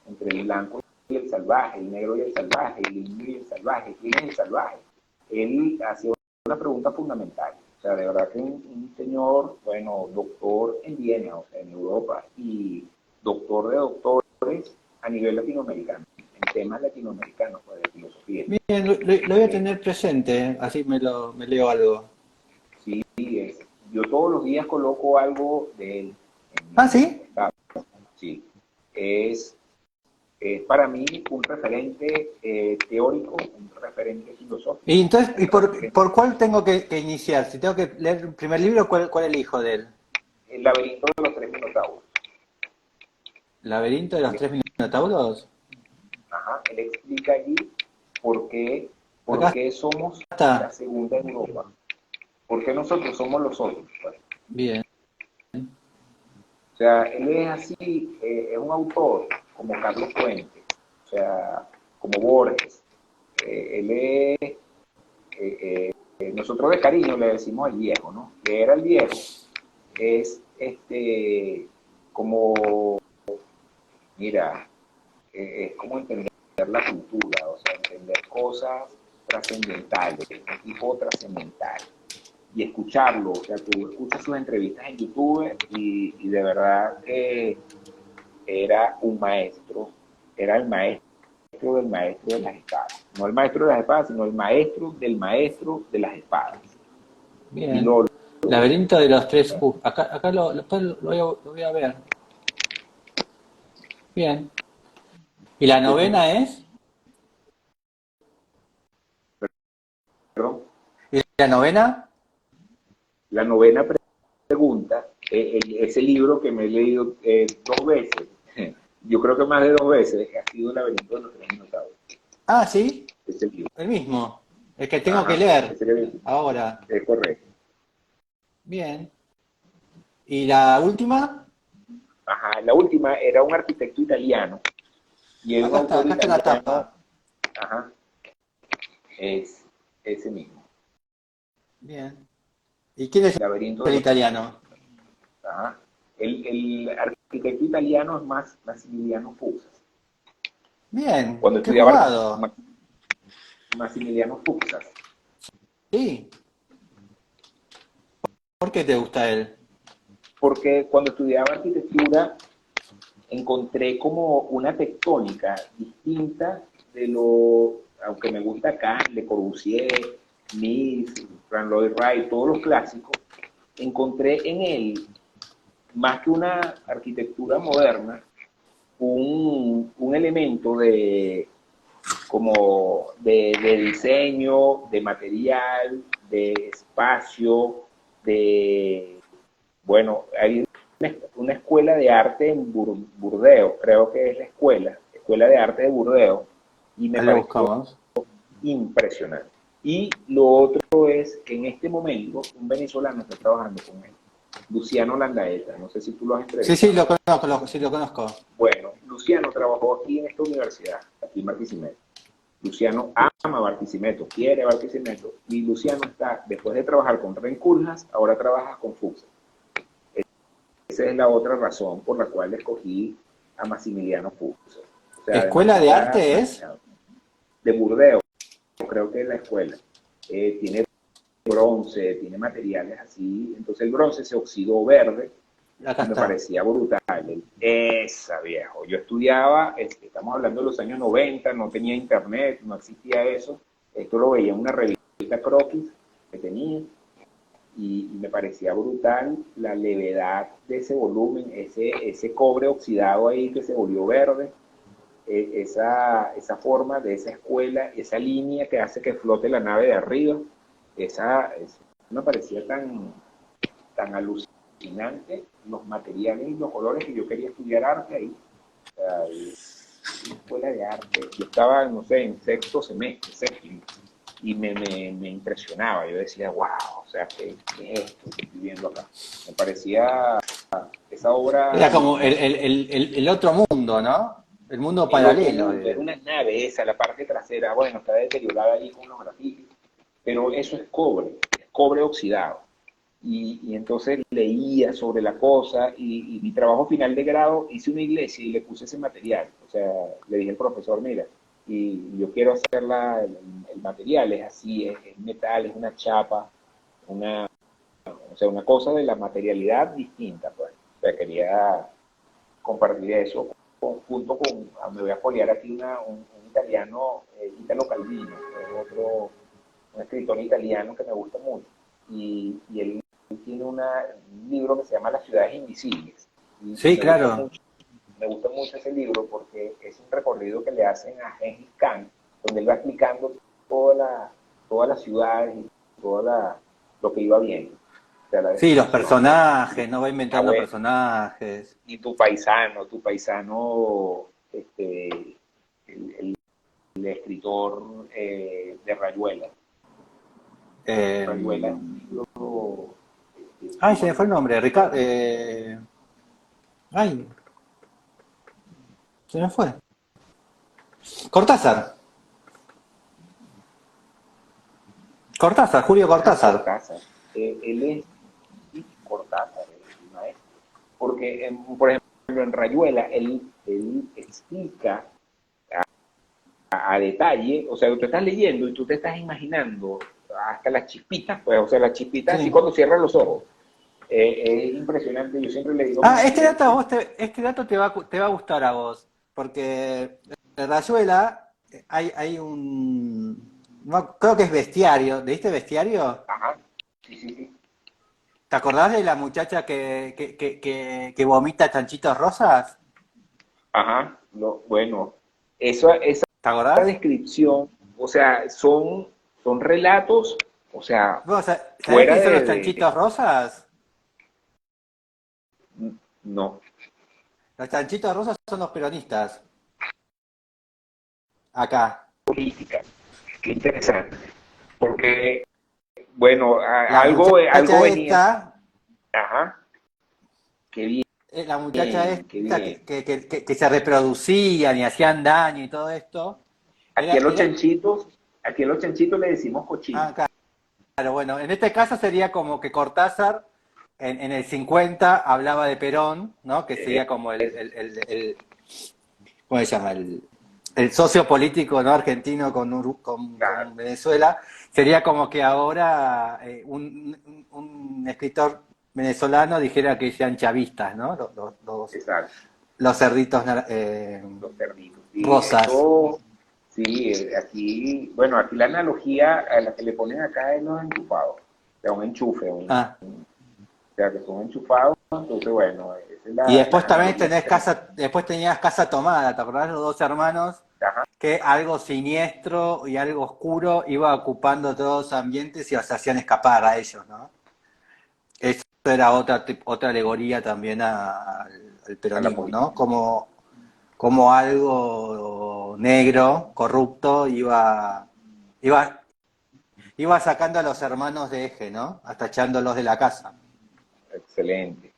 entre el blanco y el salvaje, el negro y el salvaje, el indio y el salvaje. ¿Quién es el salvaje? Él hacía una pregunta fundamental. O sea, de verdad que un señor, bueno, doctor en Viena, o sea, en Europa, y doctor de doctores a nivel latinoamericano, en temas latinoamericanos, pues, de filosofía. Bien, lo voy a tener presente, así me leo algo. Sí, yo todos los días coloco algo de él. ¿Sí? Sí, es para mí un referente teórico, un referente filosófico. Y entonces, ¿por cuál tengo que iniciar? Si tengo que leer el primer libro, ¿cuál elijo de él? El laberinto de los tres minotauros. ¿Laberinto de los tres minotauros? Ajá, él explica allí por qué somos la segunda en Europa. ¿Por qué nosotros somos los otros? Pues. Bien. O sea, él es así, es un autor como Carlos Fuentes, o sea, como Borges. Él es, nosotros de cariño le decimos el viejo, ¿no? Que era el viejo. Es como, mira, es como entender la cultura, o sea, entender cosas trascendentales, un tipo trascendental. Y escucharlo, o sea, tú escuchas sus entrevistas en YouTube y de verdad que era un maestro, era el maestro del maestro de las espadas. No el maestro de las espadas, sino el maestro del maestro de las espadas. Bien. Laberinto de los tres... acá lo voy a ver. Bien. ¿Y la novena es? ¿Perdón? ¿Y la novena? La novena pregunta, ese libro que me he leído 2 veces, yo creo que más de 2 veces, ha sido El laberinto de los tres minotauros. ¿Sí? Ese libro. El mismo. El que tengo que leer ahora. Es correcto. Bien. ¿Y la última? Ajá, la última era un arquitecto italiano. Y es un autor acá italiano. Está la tapa. Ajá. Es ese mismo. Bien. ¿Y quién es el italiano? Ajá. El arquitecto italiano es Massimiliano Fuxas. Bien. Cuando Qué estudiaba jugado. Massimiliano Fuxas. Sí. ¿Por qué te gusta él? Porque cuando estudiaba arquitectura encontré como una tectónica distinta de lo, aunque me gusta Kant, Le Corbusier, Mies, Frank Lloyd Wright, todos los clásicos, encontré en él, más que una arquitectura moderna, un elemento como de diseño, de material, de espacio, bueno, hay una escuela de arte en Burdeos, creo que es la escuela de arte de Burdeos, y me pareció impresionante. Y lo otro es que en este momento un venezolano está trabajando con él, Luciano Landaeta, no sé si tú lo has entrevistado. Sí, lo conozco. Bueno, Luciano trabajó aquí en esta universidad, aquí en Barquisimeto. Luciano ama Barquisimeto, quiere Barquisimeto, y Luciano está, después de trabajar con Ren Koolhaas, ahora trabaja con Fuxas. esa es la otra razón por la cual escogí a Massimiliano Fuso. O sea, además ¿Escuela de está arte es? de Burdeos, creo que es la escuela. Tiene bronce, tiene materiales así, entonces el bronce se oxidó verde Acá y me está. parecía brutal. Esa, viejo. Yo estudiaba, estamos hablando de los años 90, no tenía internet, no existía eso. Esto lo veía en una revista Croquis que tenía y me parecía brutal la levedad de ese volumen, ese cobre oxidado ahí que se volvió verde, esa forma de esa escuela, esa línea que hace que flote la nave de arriba, eso me parecía tan alucinante, los materiales y los colores que yo quería estudiar arte ahí. O sea, una escuela de arte. Yo estaba, no sé, en sexto semestre, séptimo, y me impresionaba. Yo decía, wow, o sea, ¿qué es esto que estoy viendo acá? Me parecía esa Era obra, como el otro mundo, ¿no? El mundo el otro paralelo. mundo, era una nave esa, la parte trasera, bueno, está deteriorada ahí con unos grafitis, pero eso es cobre oxidado. Y entonces leía sobre la cosa y mi trabajo final de grado hice una iglesia y le puse ese material. O sea, le dije al profesor, mira, y yo quiero hacer el material, es así, es metal, es una chapa, o sea, una cosa de la materialidad distinta, pues. O sea, quería compartir eso junto con, me voy a foliar aquí un italiano, Italo Calvino, que es un escritor italiano que me gusta mucho. Y él tiene un libro que se llama Las ciudades invisibles. Y Sí, claro. me gusta mucho ese libro porque es un recorrido que le hacen a Gengis Khan, donde él va explicando todas las ciudades y lo que iba viendo. O sea, la Sí, los destrucción. personajes, no va Ah, inventando bueno, personajes. y tu paisano, el escritor de Rayuela. Eh, Rayuela, libro, ay, se me fue el sumamente nombre, Ricardo. Ay, se me fue. Cortázar. Cortázar, Julio Cortázar. Cortázar. Él es Cortázar, el maestro. Porque, por ejemplo, en Rayuela, él explica a detalle, o sea, tú estás leyendo y tú te estás imaginando hasta las chispitas, pues, o sea, las chispitas así Sí. cuando cierran los ojos. Es impresionante, yo siempre le digo a mis Ah, este dato, estudiantes, este dato te va a gustar a vos, porque en Rayuela hay un, no, creo que es bestiario, ¿leíste bestiario? ajá, sí, sí, sí, ¿Te acordás de la muchacha que vomita chanchitos rosas? ajá, bueno, esa ¿Te acordás? descripción, o sea, son relatos, o sea, ¿Vos sabés fuera quiénes son los de chanchitos rosas? no, Los chanchitos rosas son los peronistas, acá. política, qué interesante, porque, bueno, La algo muchacha venía, esta, ajá, qué la muchacha bien, qué esta bien. que se reproducían y hacían daño y todo esto, Aquí a los era, chanchitos, aquí a los chanchitos le decimos cochino. ah, claro, bueno, en este caso sería como que Cortázar en el 50 hablaba de Perón, ¿no? Que sería como ¿cómo se llama? El socio político, ¿no? Argentino con Claro, Venezuela. Sería como que ahora un escritor venezolano dijera que sean chavistas, ¿no? exacto, Los cerditos los cerditos. Y rosas. eso, sí, aquí, bueno, aquí la analogía a la que le ponen acá es los enchufados. O sea, un enchufe, Ah, o sea, que son enchufados, entonces, bueno, esa es y la después también analogía que tenés tenemos. casa, después tenías Casa Tomada, ¿te acordás? Los dos hermanos Ajá, que algo siniestro y algo oscuro iba ocupando todos los ambientes y los hacían escapar a ellos, ¿no? Eso era otra alegoría también al a la peronismo, ¿no? política. Como algo negro, corrupto, iba, iba sacando a los hermanos de eje, ¿no? Hasta echándolos de la casa. Excelente.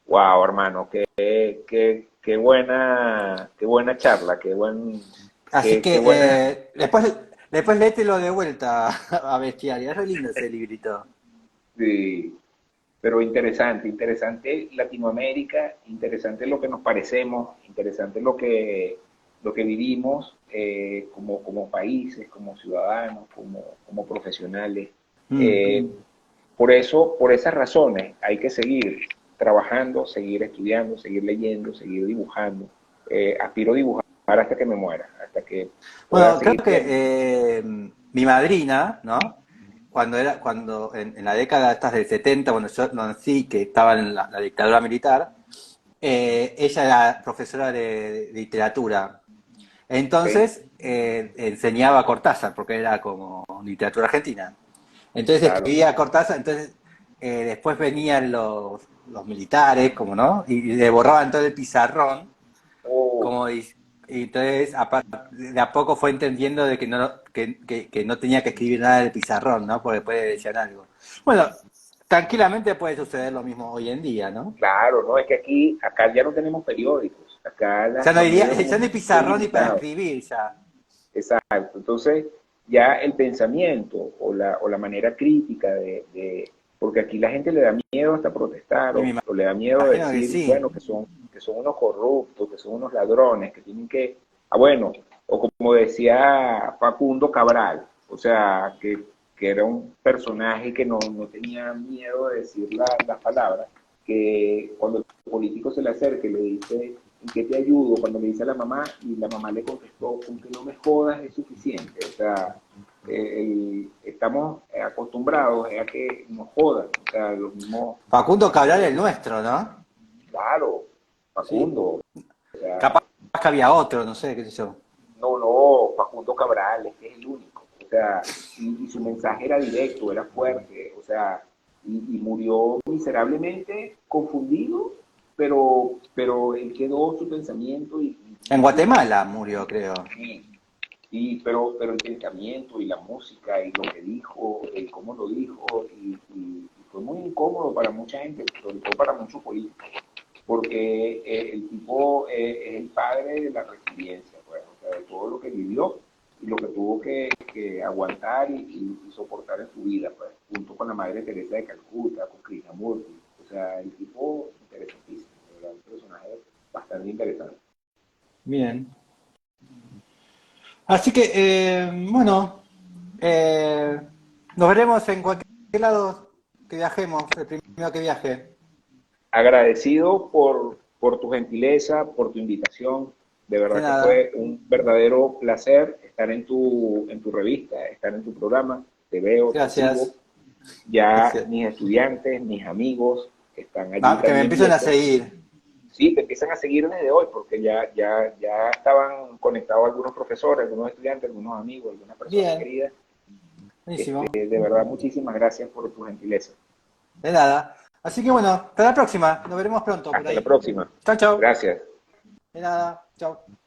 Wow, hermano, qué buena charla, Así qué que buena. después léetelo de vuelta a Bestiaria. Es re lindo ese librito. Sí, pero interesante, interesante Latinoamérica, interesante lo que nos parecemos, interesante lo que vivimos como países, como ciudadanos, como profesionales. Eh, por eso, por esas razones, hay que seguir trabajando, seguir estudiando, seguir leyendo, seguir dibujando. Aspiro a dibujar hasta que me muera, hasta que pueda Bueno, creo seguir que creando. mi madrina, ¿no? Cuando en la década estas del 70, cuando yo nací, que estaba en la dictadura militar, ella era profesora de literatura. ¿Ok? Entonces enseñaba a Cortázar, porque era como literatura argentina. Entonces Claro. escribía a Cortázar, entonces después venían los militares, como no, y le borraban todo el pizarrón, Oh, como y entonces de a poco fue entendiendo de que no tenía que escribir nada del pizarrón, ¿no? Porque después decían algo. Bueno, tranquilamente puede suceder lo mismo hoy en día, ¿no? claro, no, es que acá ya no tenemos periódicos, acá Ya no los iría, medios ya no hay son pizarrón ni para limitados. escribir ya. Exacto. Entonces, ya el pensamiento o la manera crítica porque aquí la gente le da miedo hasta protestar Y me o le da miedo imagino que decir, bueno, sí. que son unos corruptos, que son unos ladrones, que tienen que, bueno, o como decía Facundo Cabral, o sea, que era un personaje que no tenía miedo de decir las palabras, que cuando el político se le acerca y le dice, ¿en qué te ayudo? Cuando le dice a la mamá, y la mamá le contestó, con que no me jodas es suficiente. O sea, estamos acostumbrados a que nos jodan. O sea, los mismos, Facundo Cabral el nuestro, ¿no? claro, Sí. Facundo, o Capaz sea, que había otro, no sé, qué sé yo. no, Facundo Cabral, este es el único. O sea, y su mensaje era directo, era fuerte, o sea, y murió miserablemente confundido, pero él quedó su pensamiento En y su, Guatemala murió, creo. sí, pero el pensamiento y la música y lo que dijo, el cómo lo dijo, y fue muy incómodo para mucha gente, sobre todo para muchos políticos, porque el tipo es el padre de la resiliencia, pues, o sea, de todo lo que vivió y lo que tuvo que aguantar y soportar en su vida, pues, junto con la madre Teresa de Calcuta, con Krishnamurti, o sea, el tipo interesantísimo, de verdad, un personaje bastante interesante. Bien. Así que, bueno, eh, nos veremos en cualquier lado que viajemos, el primero que viaje. Agradecido por tu gentileza, por tu invitación. De De verdad que nada. fue un verdadero placer estar en tu revista, estar en tu programa. Te veo, te sigo. Gracias. Ya Gracias. mis estudiantes, mis amigos están allí Que me también empiecen a viendo. seguir. Sí, te empiezan a seguir desde hoy porque ya estaban conectados algunos profesores, algunos estudiantes, algunos amigos, algunas personas Bien. queridas. Buenísimo. De verdad, muchísimas gracias por tu gentileza. De nada. Así que bueno, hasta la próxima. Nos veremos pronto por Hasta la ahí. próxima. Chao, chao. Gracias. De nada. Chao.